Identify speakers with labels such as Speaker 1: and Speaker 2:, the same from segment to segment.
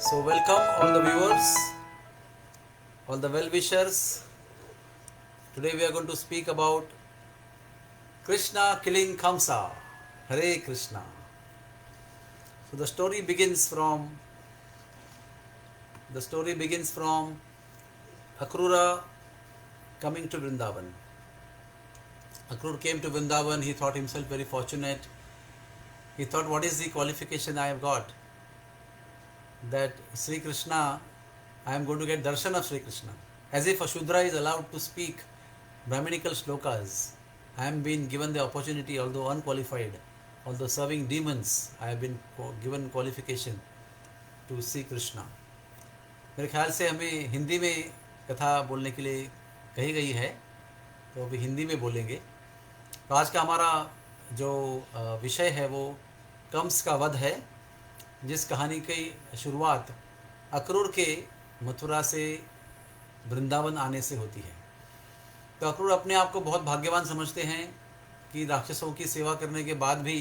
Speaker 1: So, welcome all the viewers, all the well wishers. Today we are going to speak about Krishna killing Kamsa. Hare Krishna. So the story begins from Akrura coming to Vrindavan. Akrura came to Vrindavan. He thought himself very fortunate. He thought, what is the qualification I have got? That Sri Krishna, I am going to get darshan of Sri Krishna. As if a Shudra is allowed to speak Brahminical shlokas. I am being given the opportunity, although unqualified, although serving demons, I have been given qualification to see Krishna. मेरे ख्याल से हमें हिंदी में कथा बोलने के लिए कही गई है, तो अभी हिंदी में बोलेंगे. तो आज का हमारा जो विषय है वो कंस का वध है, जिस कहानी की शुरुआत अक्रूर के मथुरा से वृंदावन आने से होती है. तो अक्रूर अपने आप को बहुत भाग्यवान समझते हैं कि राक्षसों की सेवा करने के बाद भी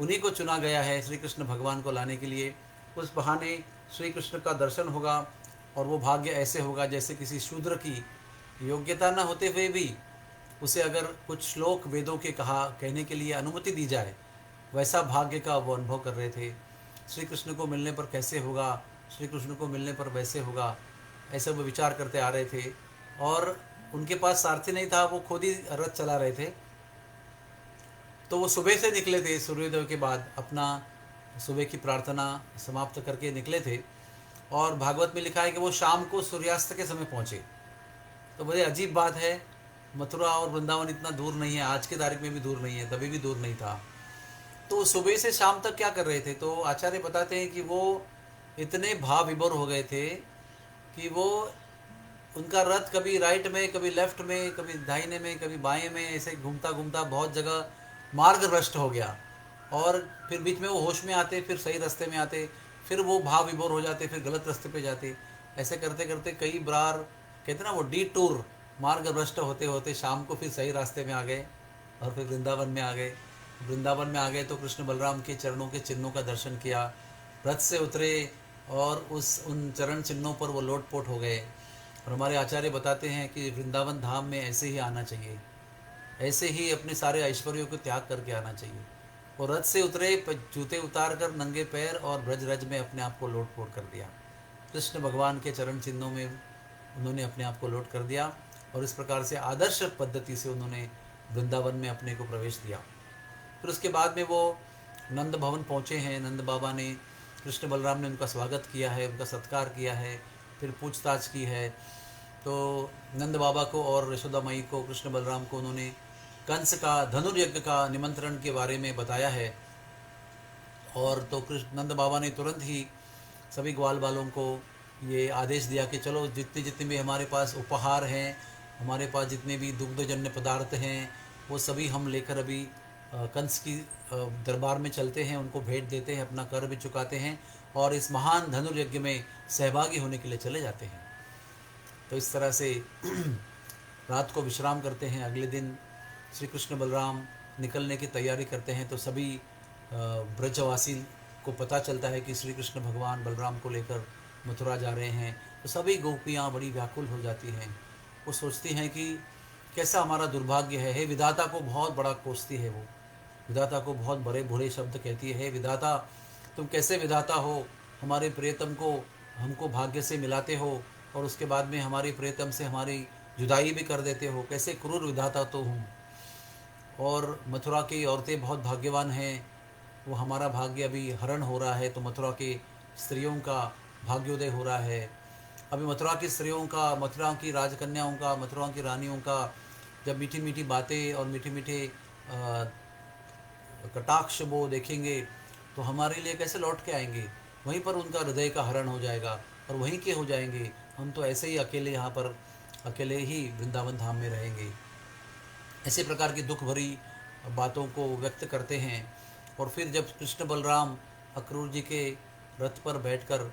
Speaker 1: उन्हीं को चुना गया है श्री कृष्ण भगवान को लाने के लिए. उस बहाने श्री कृष्ण का दर्शन होगा और वो भाग्य ऐसे होगा जैसे किसी शूद्र की योग्यता न होते हुए भी उसे अगर कुछ श्लोक वेदों के कहने के लिए अनुमति दी जाए, वैसा भाग्य का वो अनुभव कर रहे थे. श्री कृष्ण को मिलने पर कैसे होगा, श्री कृष्ण को मिलने पर वैसे होगा, ऐसे वो विचार करते आ रहे थे. और उनके पास सारथी नहीं था, वो खुद ही रथ चला रहे थे. तो वो सुबह से निकले थे, सूर्योदय के बाद अपना सुबह की प्रार्थना समाप्त करके निकले थे. और भागवत में लिखा है कि वो शाम को सूर्यास्त के समय पहुँचे. तो बड़ी अजीब बात है, मथुरा और वृंदावन इतना दूर नहीं है, आज की तारीख में भी दूर नहीं है, तभी भी दूर नहीं था. तो सुबह से शाम तक क्या कर रहे थे? तो आचार्य बताते हैं कि वो इतने भाव विभोर हो गए थे कि वो उनका रथ कभी राइट में, कभी लेफ्ट में, कभी दाहिने में, कभी बाएं में, ऐसे घूमता घूमता बहुत जगह मार्ग भ्रष्ट हो गया. और फिर बीच में वो होश में आते, फिर सही रास्ते में आते, फिर वो भाव विभोर हो जाते, फिर गलत रास्ते पे जाते. ऐसे करते करते कई बार कहते ना वो डी टूर, मार्ग भ्रष्ट होते होते शाम को फिर सही रास्ते में आ गए और फिर वृंदावन में आ गए. वृंदावन में आ गए तो कृष्ण बलराम के चरणों के चिन्हों का दर्शन किया, रथ से उतरे और उन चरण चिन्हों पर वो लोटपोट हो गए. और हमारे आचार्य बताते हैं कि वृंदावन धाम में ऐसे ही आना चाहिए, ऐसे ही अपने सारे ऐश्वर्यों को त्याग करके आना चाहिए. वो रथ से उतरे, जूते उतार कर नंगे पैर और ब्रज रज में अपने आप को लोटपोट कर दिया. कृष्ण भगवान के चरण चिन्हों में उन्होंने अपने आप को लोट कर दिया और इस प्रकार से आदर्श पद्धति से उन्होंने वृंदावन में अपने को प्रवेश दिया. फिर उसके बाद में वो नंद भवन पहुँचे हैं. नंद बाबा ने, कृष्ण बलराम ने उनका स्वागत किया है, उनका सत्कार किया है, फिर पूछताछ की है. तो नंद बाबा को और यशोदा माई को, कृष्ण बलराम को उन्होंने कंस का धनुर्यज्ञ का निमंत्रण के बारे में बताया है. और तो कृष्ण नंद बाबा ने तुरंत ही सभी ग्वाल बालों को ये आदेश दिया कि चलो जितने जितने भी हमारे पास उपहार हैं, हमारे पास जितने भी दुग्धजन्य पदार्थ हैं, वो सभी हम लेकर अभी कंस की दरबार में चलते हैं, उनको भेंट देते हैं, अपना कर भी चुकाते हैं और इस महान धनुर्यज्ञ में सहभागी होने के लिए चले जाते हैं. तो इस तरह से रात को विश्राम करते हैं. अगले दिन श्री कृष्ण बलराम निकलने की तैयारी करते हैं. तो सभी ब्रजवासी को पता चलता है कि श्री कृष्ण भगवान बलराम को लेकर मथुरा जा रहे हैं. तो सभी गोपियाँ बड़ी व्याकुल हो जाती हैं. वो सोचती हैं कि कैसा हमारा दुर्भाग्य है. हे विधाता को बहुत बड़ा कोसती है, वो विधाता को बहुत बड़े बुरे शब्द कहती है. हे विधाता, तुम कैसे विधाता हो, हमारे प्रियतम को हमको भाग्य से मिलाते हो और उसके बाद में हमारे प्रियतम से हमारी जुदाई भी कर देते हो. कैसे क्रूर विधाता तो हूँ. और मथुरा की औरतें बहुत भाग्यवान हैं, वो हमारा भाग्य अभी हरण हो रहा है. तो मथुरा की स्त्रियों का भाग्योदय हो रहा है. अभी मथुरा की स्त्रियों का, मथुरा की राजकन्याओं का, मथुरा की रानियों का जब मीठी मीठी बातें और मीठे मीठे कटाक्ष वो देखेंगे तो हमारे लिए कैसे लौट के आएंगे. वहीं पर उनका हृदय का हरण हो जाएगा और वहीं के हो जाएंगे. हम तो ऐसे ही अकेले यहाँ पर अकेले ही वृंदावन धाम में रहेंगे. ऐसे प्रकार की दुख भरी बातों को व्यक्त करते हैं. और फिर जब कृष्ण बलराम अक्रूर जी के रथ पर बैठकर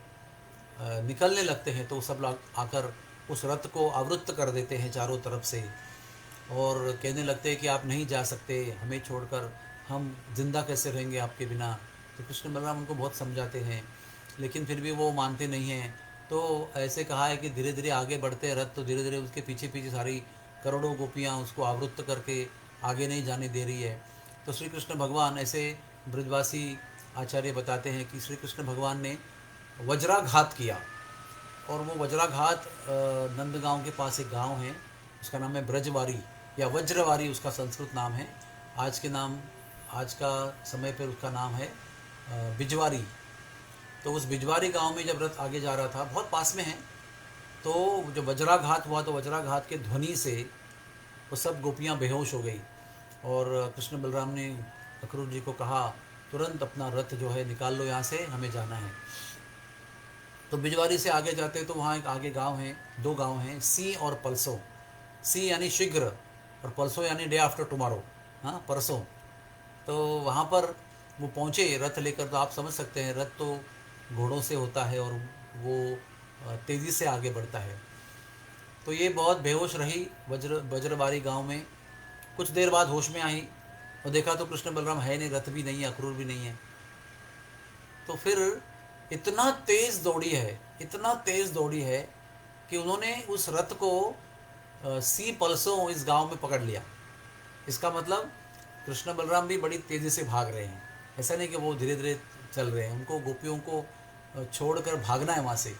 Speaker 1: निकलने लगते हैं तो सब लोग आकर उस रथ को आवृत्त कर देते हैं चारों तरफ से और कहने लगते हैं कि आप नहीं जा सकते हमें छोड़कर, हम जिंदा कैसे रहेंगे आपके बिना. तो कृष्ण बलराम उनको बहुत समझाते हैं लेकिन फिर भी वो मानते नहीं हैं। तो ऐसे कहा है कि धीरे धीरे आगे बढ़ते हैं रथ, तो धीरे धीरे उसके पीछे पीछे सारी करोड़ों गोपियाँ उसको आवृत्त करके आगे नहीं जाने दे रही है। तो श्री कृष्ण भगवान ऐसे ब्रजवासी आचार्य बताते हैं कि श्री कृष्ण भगवान ने वज्राघात किया। और वो वज्राघात नंदगांव के पास एक गांव है, उसका नाम है ब्रजवारी या वज्रवारी, उसका संस्कृत नाम है। आज के नाम, आज का समय पर उसका नाम है बिजवारी। तो उस बिजवारी गांव में जब रथ आगे जा रहा था, बहुत पास में है, तो जब वज्राघात हुआ तो वज्राघात के ध्वनि से वो सब गोपियां बेहोश हो गई। और कृष्ण बलराम ने अक्रूर जी को कहा तुरंत अपना रथ जो है निकाल लो, यहाँ से हमें जाना है। तो बिजवारी से आगे जाते तो वहाँ एक आगे गांव है, दो गांव हैं, सी और पलसो। सी यानी शीघ्र और पलसो यानी डे आफ्टर टुमारो, हाँ परसों। तो वहाँ पर वो पहुँचे रथ लेकर। तो आप समझ सकते हैं रथ तो घोड़ों से होता है और वो तेज़ी से आगे बढ़ता है। तो ये बहुत बेहोश रही वज्रबारी गांव में। कुछ देर बाद होश में आई और देखा तो कृष्ण बलराम है नहीं, रथ भी नहीं है, अक्रूर भी नहीं है। तो फिर इतना तेज़ दौड़ी है, इतना तेज़ दौड़ी है कि उन्होंने उस रथ को सी पल्सों इस गांव में पकड़ लिया। इसका मतलब कृष्ण बलराम भी बड़ी तेज़ी से भाग रहे हैं, ऐसा नहीं कि वो धीरे धीरे चल रहे हैं। उनको गोपियों को छोड़कर भागना है वहाँ से।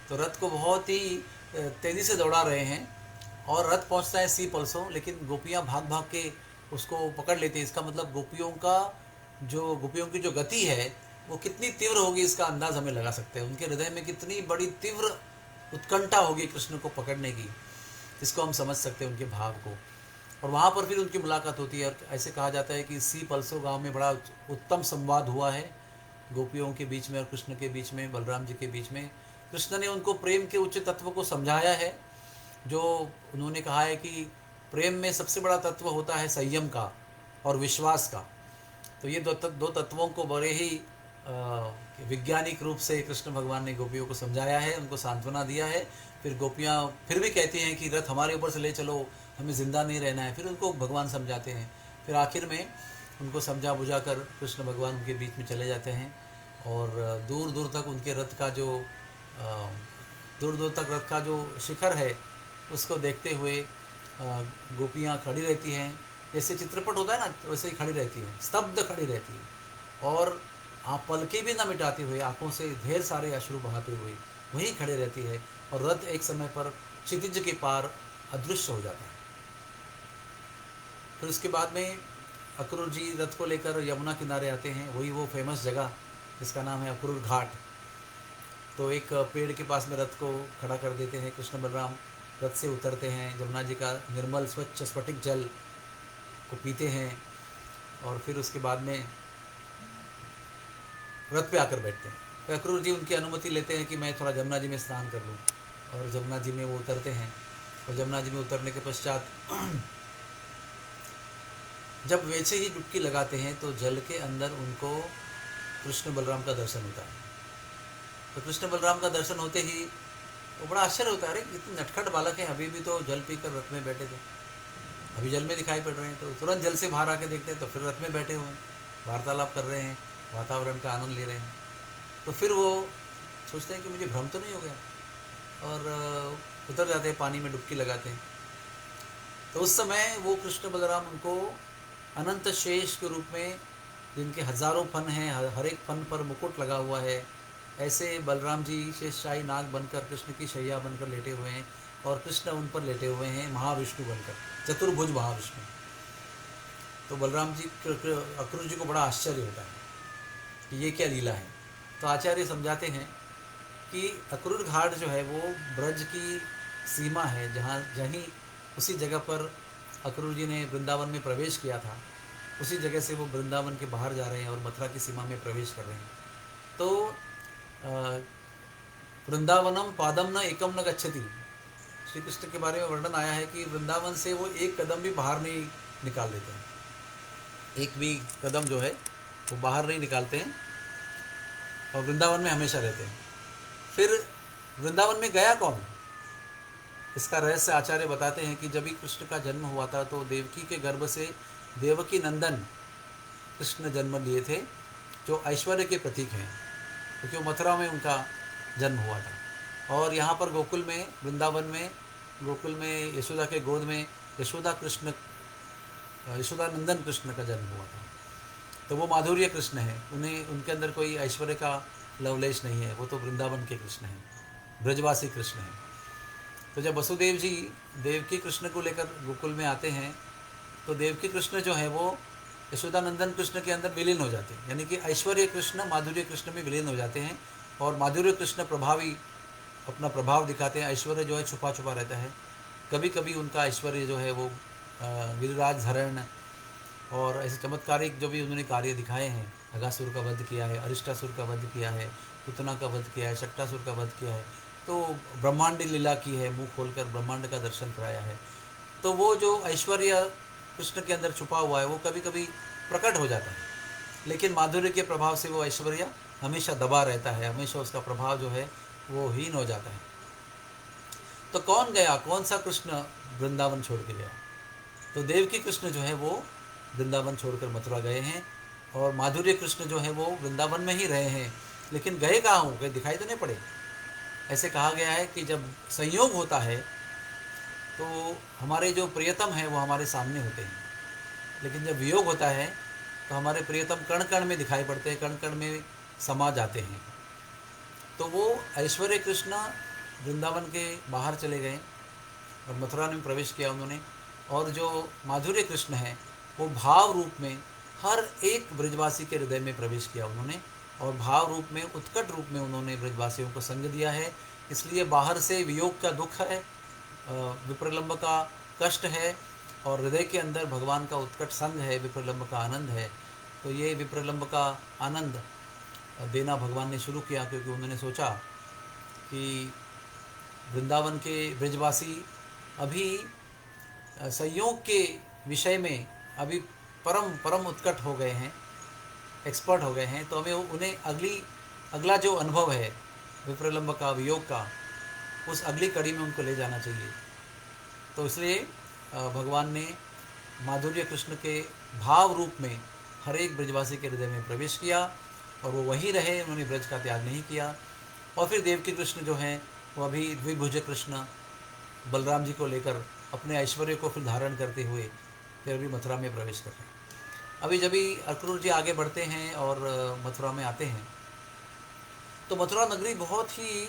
Speaker 1: तो रथ को बहुत ही तेज़ी से दौड़ा रहे हैं और रथ पहुँचता है सी पल्सों, लेकिन गोपियाँ भाग भाग के उसको पकड़ लेती हैं। इसका मतलब गोपियों की जो गति है वो कितनी तीव्र होगी, इसका अंदाज़ हमें लगा सकते हैं। उनके हृदय में कितनी बड़ी तीव्र उत्कंठा होगी कृष्ण को पकड़ने की, इसको हम समझ सकते हैं उनके भाव को। और वहाँ पर फिर उनकी मुलाकात होती है। और ऐसे कहा जाता है कि सी पल्सो गांव में बड़ा उत्तम संवाद हुआ है गोपियों के बीच में और कृष्ण के बीच में, बलराम जी के बीच में। कृष्ण ने उनको प्रेम के उच्च तत्व को समझाया है। जो उन्होंने कहा है कि प्रेम में सबसे बड़ा तत्व होता है संयम का और विश्वास का। तो ये दो तत्वों को बड़े ही वैज्ञानिक रूप से कृष्ण भगवान ने गोपियों को समझाया है, उनको सांत्वना दिया है। फिर गोपियाँ फिर भी कहती हैं कि रथ हमारे ऊपर से ले चलो, हमें ज़िंदा नहीं रहना है। फिर उनको भगवान समझाते हैं। फिर आखिर में उनको समझा बुझा कर कृष्ण भगवान उनके बीच में चले जाते हैं। और दूर दूर तक उनके रथ का जो दूर दूर तक रथ का जो शिखर है उसको देखते हुए गोपियाँ खड़ी रहती हैं। जैसे चित्रपट होता है ना, वैसे ही खड़ी रहती है, स्तब्ध खड़ी रहती है। और आप पलके भी ना मिटाते हुए, आंखों से ढेर सारे अश्रु बहाते हुए वहीं खड़े रहती है। और रथ एक समय पर क्षितिज के पार अदृश्य हो जाता है। फिर उसके बाद में अक्रूर जी रथ को लेकर यमुना किनारे आते हैं, वही वो फेमस जगह जिसका नाम है अक्रूर घाट। तो एक पेड़ के पास में रथ को खड़ा कर देते हैं। कृष्ण बलराम रथ से उतरते हैं, यमुना जी का निर्मल स्वच्छ स्फटिक जल को पीते हैं। और फिर उसके बाद में रथ पे आकर बैठते हैं। तो अक्रूर जी उनकी अनुमति लेते हैं कि मैं थोड़ा जमुना जी में स्नान कर लूँ। और जमुना जी में वो उतरते हैं। और जमुना जी में उतरने के पश्चात जब वैसे ही डुबकी लगाते हैं तो जल के अंदर उनको कृष्ण बलराम का दर्शन होता है। तो कृष्ण बलराम का दर्शन होते ही वो बड़ा आश्चर्य होता है, अरे इतने नटखट बालक हैं, अभी भी तो जल पीकर रथ में बैठे थे, अभी जल में दिखाई पड़ रहे हैं। तो तुरंत जल से बाहर आके देखते हैं तो फिर रथ में बैठे हुए हैं, वार्तालाप कर रहे हैं, वातावरण का आनंद ले रहे हैं। तो फिर वो सोचते हैं कि मुझे भ्रम तो नहीं हो गया, और उतर जाते हैं, पानी में डुबकी लगाते हैं। तो उस समय वो कृष्ण बलराम उनको अनंत शेष के रूप में, जिनके हजारों फन हैं, हर एक फन पर मुकुट लगा हुआ है, ऐसे बलराम जी शेषशाही नाग बनकर कृष्ण की शैया बनकर लेटे हुए हैं। और कृष्ण उन पर लेटे हुए हैं महाविष्णु बनकर, चतुर्भुज महाविष्णु। तो बलराम जी अक्रूर जी को बड़ा आश्चर्य होता है कि ये क्या लीला है। तो आचार्य समझाते हैं कि अक्रूर घाट जो है वो ब्रज की सीमा है, जहीं उसी जगह पर अक्रूर जी ने वृंदावन में प्रवेश किया था, उसी जगह से वो वृंदावन के बाहर जा रहे हैं और मथुरा की सीमा में प्रवेश कर रहे हैं। तो वृंदावनम पादम न एकम न गच्छति, श्री कृष्ण के बारे में वर्णन आया है कि वृंदावन से वो एक कदम भी बाहर नहीं निकाल देते हैं, एक भी कदम जो है वो बाहर नहीं निकालते हैं और वृंदावन में हमेशा रहते हैं। फिर वृंदावन में गया कौन, इसका रहस्य आचार्य बताते हैं कि जब भी कृष्ण का जन्म हुआ था तो देवकी के गर्भ से देवकी नंदन कृष्ण जन्म लिए थे, जो ऐश्वर्य के प्रतीक हैं। क्योंकि वो मथुरा में उनका जन्म हुआ था। और यहाँ पर गोकुल में, वृंदावन में, गोकुल में यशोदा के गोद में यशोदा नंदन कृष्ण का जन्म हुआ था। तो वो माधुर्य कृष्ण है, उन्हें उनके अंदर कोई ऐश्वर्य का लवलेश नहीं है, वो तो वृंदावन के कृष्ण हैं, ब्रजवासी कृष्ण हैं। तो जब वसुदेव जी देवकी कृष्ण को लेकर गोकुल में आते हैं तो देवकी कृष्ण जो है वो यशोदानंदन कृष्ण के अंदर विलीन हो जाते हैं, यानी कि ऐश्वर्य कृष्ण माधुर्य कृष्ण में विलीन हो जाते हैं। और माधुर्य कृष्ण प्रभावी अपना प्रभाव दिखाते हैं, ऐश्वर्य जो है छुपा छुपा रहता है। कभी कभी उनका ऐश्वर्य जो है वो गिरिराज हरण और ऐसे चमत्कारिक जो भी उन्होंने कार्य दिखाए हैं, अगासुर का वध किया है, अरिष्टासुर का वध किया है, पुतना का वध किया है, शक्टासुर का वध किया है, तो ब्रह्मांडी लीला की है, मुंह खोलकर ब्रह्मांड का दर्शन कराया है। तो वो जो ऐश्वर्य कृष्ण के अंदर छुपा हुआ है वो कभी कभी प्रकट हो जाता है, लेकिन माधुर्य के प्रभाव से वो ऐश्वर्य हमेशा दबा रहता है, हमेशा उसका प्रभाव जो है वो हीन हो जाता है। तो कौन गया, कौन सा कृष्ण वृंदावन छोड़ के गया? तो देवकी कृष्ण जो है वो वृंदावन छोड़कर मथुरा गए हैं, और माधुर्य कृष्ण जो है वो वृंदावन में ही रहे हैं, लेकिन गए कहाँ हो, कहीं दिखाई तो नहीं पड़े। ऐसे कहा गया है कि जब संयोग होता है तो हमारे जो प्रियतम हैं वो हमारे सामने होते हैं, लेकिन जब वियोग होता है तो हमारे प्रियतम कण कण में दिखाई पड़ते हैं, कण कण में समा जाते हैं। तो वो ऐश्वर्य कृष्ण वृंदावन के बाहर चले गए और मथुरा में प्रवेश किया उन्होंने, और जो माधुर्य कृष्ण हैं वो भाव रूप में हर एक ब्रजवासी के हृदय में प्रवेश किया उन्होंने, और भाव रूप में, उत्कट रूप में उन्होंने ब्रजवासियों को संग दिया है। इसलिए बाहर से वियोग का दुख है, विप्रलंब का कष्ट है, और हृदय के अंदर भगवान का उत्कट संग है, विप्रलंब का आनंद है। तो ये विप्रलंब का आनंद देना भगवान ने शुरू किया, क्योंकि उन्होंने सोचा कि वृंदावन के ब्रजवासी अभी संयोग के विषय में अभी परम परम उत्कट हो गए हैं, एक्सपर्ट हो गए हैं, तो हमें उन्हें अगला जो अनुभव है विप्रलंब का, वियोग का, उस अगली कड़ी में उनको ले जाना चाहिए। तो इसलिए भगवान ने माधुर्य कृष्ण के भाव रूप में हर एक ब्रजवासी के हृदय में प्रवेश किया, और वो वहीं रहे, उन्होंने ब्रज का त्याग नहीं किया। और फिर देवकी कृष्ण जो हैं वो अभी द्विभुज कृष्ण बलराम जी को लेकर अपने ऐश्वर्य को फिर धारण करते हुए फिर अभी मथुरा में प्रवेश कर रहे हैं। अभी जब भी अक्रूर जी आगे बढ़ते हैं और मथुरा में आते हैं तो मथुरा नगरी बहुत ही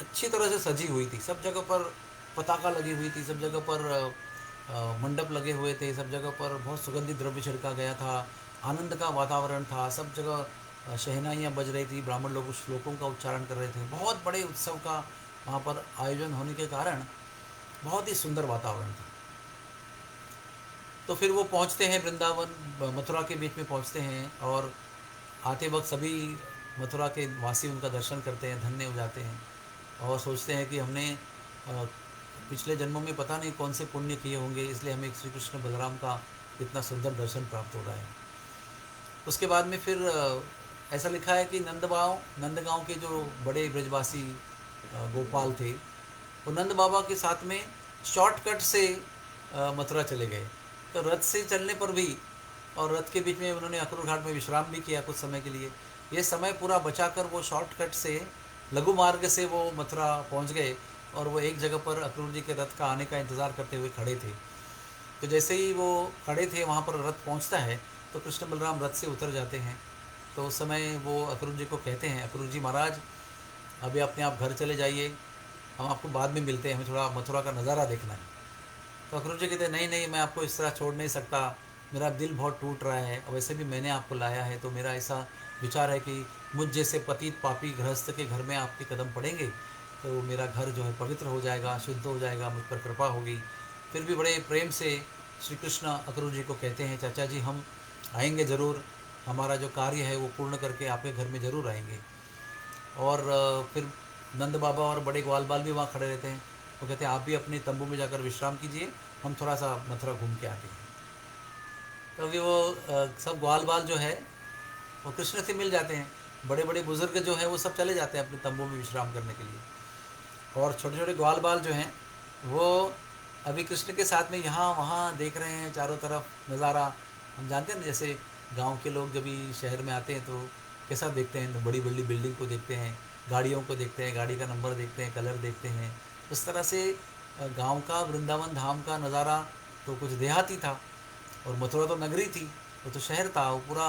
Speaker 1: अच्छी तरह से सजी हुई थी, सब जगह पर पताका लगी हुई थी, सब जगह पर मंडप लगे हुए थे, सब जगह पर बहुत सुगंधित द्रव्य छिड़का गया था, आनंद का वातावरण था, सब जगह शहनाइयाँ बज रही थी, ब्राह्मण लोग उस श्लोकों का उच्चारण कर रहे थे। बहुत बड़े उत्सव का वहाँ पर आयोजन होने के कारण बहुत ही सुंदर वातावरण था। तो फिर वो पहुँचते हैं वृंदावन, मथुरा के बीच में पहुँचते हैं, और आते वक्त सभी मथुरा के वासी उनका दर्शन करते हैं, धन्य हो जाते हैं, और सोचते हैं कि हमने पिछले जन्मों में पता नहीं कौन से पुण्य किए होंगे, इसलिए हमें श्री कृष्ण बलराम का इतना सुंदर दर्शन प्राप्त हो रहा है। उसके बाद में फिर ऐसा लिखा है कि नंदगांव के जो बड़े ब्रजवासी गोपाल थे, वो नंद बाबा के साथ में शॉर्टकट से मथुरा चले गए। तो रथ से चलने पर भी, और रथ के बीच में उन्होंने अक्रूर घाट में विश्राम भी किया कुछ समय के लिए, ये समय पूरा बचाकर वो शॉर्टकट से लघु मार्ग से वो मथुरा पहुंच गए, और वो एक जगह पर अक्रूर जी के रथ का आने का इंतज़ार करते हुए खड़े थे। तो जैसे ही वो खड़े थे, वहाँ पर रथ पहुँचता है तो कृष्ण बलराम रथ से उतर जाते हैं। तो उस समय वो अक्रूर जी को कहते हैं, अक्रूर जी महाराज अभी अपने आप घर चले जाइए, हम आपको बाद में मिलते हैं, हमें थोड़ा मथुरा का नज़ारा देखना है। तो अक्रूर जी कहते हैं, नहीं नहीं, मैं आपको इस तरह छोड़ नहीं सकता, मेरा दिल बहुत टूट रहा है, और वैसे भी मैंने आपको लाया है, तो मेरा ऐसा विचार है कि मुझ जैसे पतित पापी गृहस्थ के घर में आपके कदम पड़ेंगे तो मेरा घर जो है पवित्र हो जाएगा, शुद्ध हो जाएगा, मुझ पर कृपा होगी। फिर भी बड़े प्रेम से श्री कृष्ण अक्रूर जी को कहते हैं, चाचा जी हम आएंगे ज़रूर, हमारा जो कार्य है वो पूर्ण करके आपके घर में ज़रूर आएंगे। और फिर नंद बाबा और बड़े ग्वाल बाल भी वहाँ खड़े रहते हैं, वो कहते हैं आप भी अपने तंबू में जाकर विश्राम कीजिए, हम थोड़ा सा मथुरा घूम के आते हैं। तो अभी वो सब ग्वाल बाल जो है वो कृष्ण से मिल जाते हैं, बड़े बड़े बुजुर्ग जो हैं वो सब चले जाते हैं अपने तंबू में विश्राम करने के लिए, और छोटे छोटे ग्वाल बाल जो हैं वो अभी कृष्ण के साथ में यहाँ वहाँ देख रहे हैं चारों तरफ नज़ारा। हम जानते हैं ना, जैसे गांव के लोग जब भी शहर में आते हैं तो कैसा देखते हैं, बड़ी बड़ी बिल्डिंग को देखते हैं, गाड़ियों को देखते हैं, गाड़ी का नंबर देखते हैं, कलर देखते हैं। उस तरह से गांव का, वृंदावन धाम का नज़ारा तो कुछ देहाती था, और मथुरा तो नगरी थी, वो तो शहर था, वो पूरा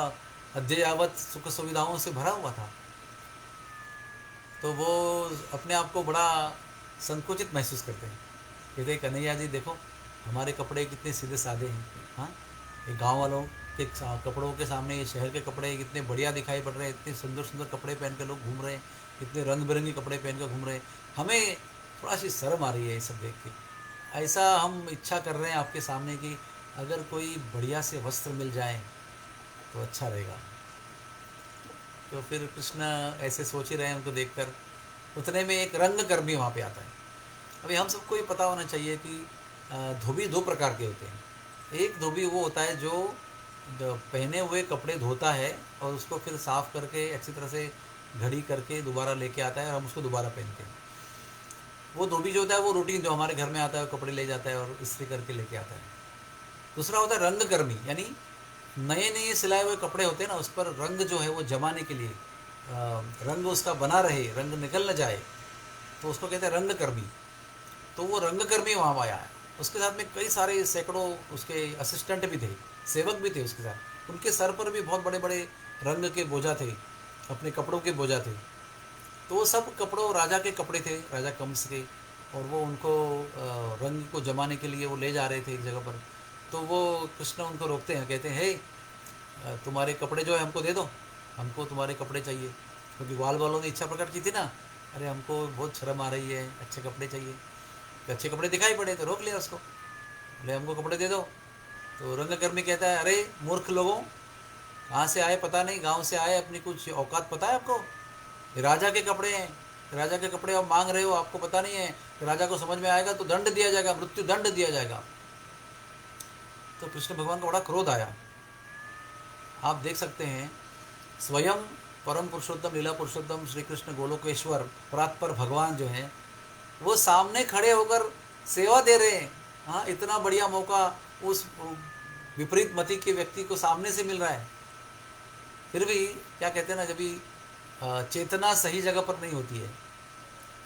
Speaker 1: अद्ययावत सुख सुविधाओं से भरा हुआ था। तो वो अपने आप को बड़ा संकुचित महसूस करते हैं। कहते हैं कन्हैया जी देखो हमारे कपड़े कितने सीधे साधे हैं, हाँ, ये गांव वालों के कपड़ों के सामने ये शहर के कपड़े कितने बढ़िया दिखाई पड़ रहे हैं, इतने सुंदर सुंदर कपड़े पहन के लोग घूम रहे हैं, इतने रंग बिरंगे कपड़े पहन कर घूम रहे हैं, हमें थोड़ा सी शर्म आ रही है ये सब देख के। ऐसा हम इच्छा कर रहे हैं आपके सामने कि अगर कोई बढ़िया से वस्त्र मिल जाए तो अच्छा रहेगा। तो फिर कृष्ण ऐसे सोच ही रहे हैं उनको देखकर, उतने में एक रंगकर्मी वहाँ पे आता है। अभी हम सबको ये पता होना चाहिए कि धोबी दो प्रकार के होते हैं। एक धोबी वो होता है जो पहने हुए कपड़े धोता है और उसको फिर साफ़ करके अच्छी तरह से घड़ी करके दोबारा लेके आता है और हम उसको दोबारा पहनते हैं। वो धोबी जो होता है वो रूटीन जो हमारे घर में आता है, कपड़े ले जाता है और इस्त्री करके लेके आता है। दूसरा होता है रंगकर्मी, यानी नए नए सिलाए हुए कपड़े होते हैं ना, उस पर रंग जो है वो जमाने के लिए, रंग उसका बना रहे, रंग निकल न जाए, तो उसको कहते हैं रंगकर्मी। तो वो रंगकर्मी वहाँ आया है, उसके साथ में कई सारे सैकड़ों उसके असिस्टेंट भी थे, सेवक भी थे उसके साथ। उनके सर पर भी बहुत बड़े बड़े रंग के बोझा थे, अपने कपड़ों के बोझा थे। तो वो सब कपड़ों राजा के कपड़े थे, राजा कंस के, और वो उनको रंग को जमाने के लिए वो ले जा रहे थे एक जगह पर। तो वो कृष्ण उनको रोकते हैं, कहते हैं हे तुम्हारे कपड़े जो है हमको दे दो, हमको तुम्हारे कपड़े चाहिए। क्योंकि ग्वाल वालों ने इच्छा प्रकट की थी ना, अरे हमको बहुत शर्म आ रही है, अच्छे कपड़े चाहिए। तो अच्छे कपड़े दिखाई पड़े तो रोक लिया उसको, बोले हमको कपड़े दे दो। तो रंगकर्मी कहता है अरे मूर्ख लोगों, कहाँ से आए पता नहीं, गांव से आए, अपनी कुछ औकात पता है आपको? ये राजा के कपड़े हैं, राजा के कपड़े आप मांग रहे हो, आपको पता नहीं है कि राजा को समझ में आएगा तो दंड दिया जाएगा, मृत्यु दंड दिया जाएगा। तो कृष्ण भगवान को बड़ा क्रोध आया। आप देख सकते हैं स्वयं परम पुरुषोत्तम, लीला पुरुषोत्तम श्री कृष्ण गोलोकेश्वर परात्पर भगवान जो हैं वो सामने खड़े होकर सेवा दे रहे हैं। हाँ, इतना बढ़िया मौका उस विपरीत मति के व्यक्ति को सामने से मिल रहा है, फिर भी क्या कहते हैं ना, जब भी चेतना सही जगह पर नहीं होती है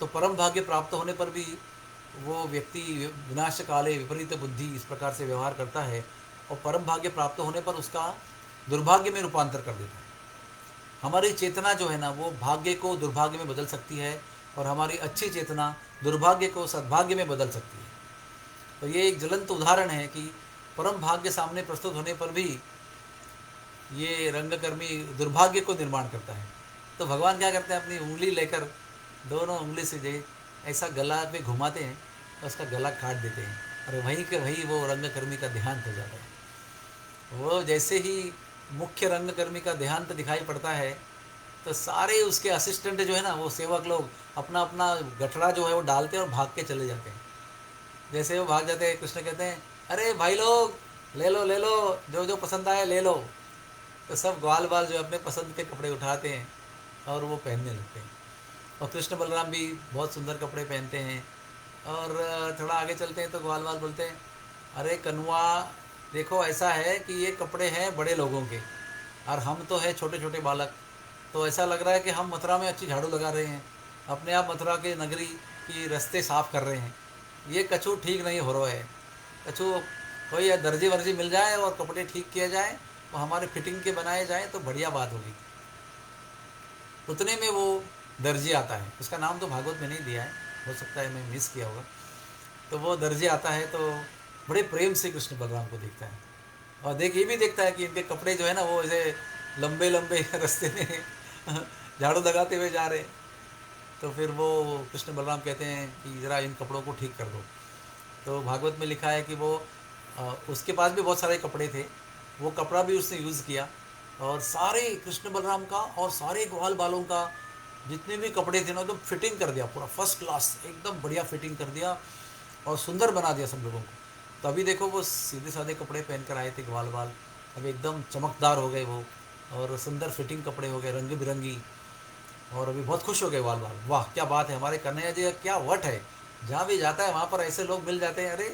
Speaker 1: तो परम भाग्य प्राप्त होने पर भी वो व्यक्ति विनाश काले विपरीत बुद्धि इस प्रकार से व्यवहार करता है, और परम भाग्य प्राप्त होने पर उसका दुर्भाग्य में रूपांतर कर देता है। हमारी चेतना जो है ना वो भाग्य को दुर्भाग्य में बदल सकती है, और हमारी अच्छी चेतना दुर्भाग्य को सद्भाग्य में बदल सकती है। तो ये एक ज्वलंत उदाहरण है कि परम भाग्य सामने प्रस्तुत होने पर भी ये रंगकर्मी दुर्भाग्य को निर्माण करता है। तो भगवान क्या करते हैं, अपनी उंगली लेकर दोनों उंगली से जो ऐसा गला पे घुमाते हैं तो उसका गला काट देते हैं, और वहीं के वहीं वो रंगकर्मी का देहांत हो जाता है। वो जैसे ही मुख्य रंगकर्मी का देहांत दिखाई पड़ता है तो सारे उसके असिस्टेंट जो है ना, वो सेवक लोग अपना अपना गठड़ा जो है वो डालते हैं और भाग के चले जाते हैं। जैसे वो भाग जाते हैं, कृष्ण कहते हैं अरे भाई लोग ले लो ले लो, जो जो पसंद आए ले लो। तो सब ग्वाल बाल जो अपने पसंद के कपड़े उठाते हैं और वो पहनने लगते हैं। और कृष्ण बलराम भी बहुत सुंदर कपड़े पहनते हैं। और थोड़ा आगे चलते हैं तो ग्वाल बाल बोलते हैं अरे कनुआ देखो, ऐसा है कि ये कपड़े हैं बड़े लोगों के और हम तो है छोटे छोटे बालक, तो ऐसा लग रहा है कि हम मथुरा में अच्छी झाड़ू लगा रहे हैं, अपने आप मथुरा के नगरी की रास्ते साफ़ कर रहे हैं। ये कछू ठीक नहीं हो रहा है, कछू कोई दर्जी वर्जी मिल जाए और कपड़े ठीक किए जाए और हमारे फिटिंग के बनाए जाए तो बढ़िया बात होगी। उतने में वो दर्जी आता है, उसका नाम तो भागवत में नहीं दिया है, हो सकता है मैं मिस किया होगा। तो वो दर्जी आता है तो बड़े प्रेम से कृष्ण बलराम को देखता है, और ये भी देखता है कि इनके कपड़े जो है ना वो ऐसे लंबे लंबे रास्ते में झाड़ू लगाते हुए जा रहे हैं। तो फिर वो कृष्ण बलराम कहते हैं कि ज़रा इन कपड़ों को ठीक कर दो। तो भागवत में लिखा है कि वो उसके पास भी बहुत सारे कपड़े थे, वो कपड़ा भी उसने यूज़ किया, और सारे कृष्ण बलराम का और सारे ग्वाल बालों का जितने भी कपड़े थे ना एकदम फिटिंग कर दिया, पूरा फर्स्ट क्लास एकदम बढ़िया फिटिंग कर दिया और सुंदर बना दिया सब लोगों को। तो अभी देखो वो सीधे साधे कपड़े पहन कर आए थे ग्वाल बाल, अभी एकदम चमकदार हो गए वो, और सुंदर फिटिंग कपड़े हो गए रंग बिरंगी, और अभी बहुत खुश हो गए ग्वाल बाल। वाह क्या बात है, हमारे कन्हैया जी का क्या वट है, जहाँ भी जाता है वहाँ पर ऐसे लोग मिल जाते हैं। अरे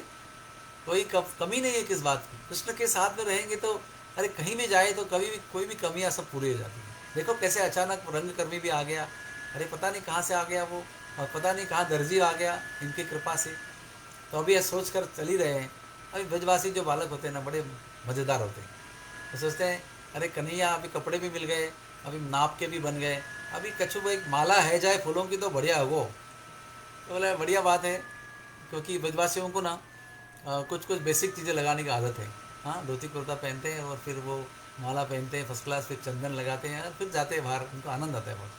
Speaker 1: कोई कमी नहीं है किस बात की, कृष्ण के साथ में रहेंगे तो अरे कहीं भी जाए तो कभी भी कोई भी कमियाँ सब पूरी हो जाती हैं। देखो कैसे अचानक रंगकर्मी भी आ गया, अरे पता नहीं कहाँ से आ गया वो, और पता नहीं कहाँ दर्जी आ गया इनकी कृपा से। तो अभी ये सोच कर चल ही रहे हैं। अभी ब्रजवासी जो बालक होते हैं ना, बड़े मज़ेदार होते हैं। तो सोचते हैं अरे कन्हैया अभी कपड़े भी मिल गए, अभी नाप के भी बन गए, अभी कछु वो एक माला है जाए फूलों की तो बढ़िया है वो। तो बोला बढ़िया बात है, क्योंकि ब्रजवासियों को ना कुछ कुछ बेसिक चीज़ें लगाने की आदत है। हाँ, धोती कुर्ता पहनते हैं और फिर वो माला पहनते हैं फर्स्ट क्लास, फिर चंदन लगाते हैं और फिर जाते हैं बाहर, उनको आनंद आता है बहुत।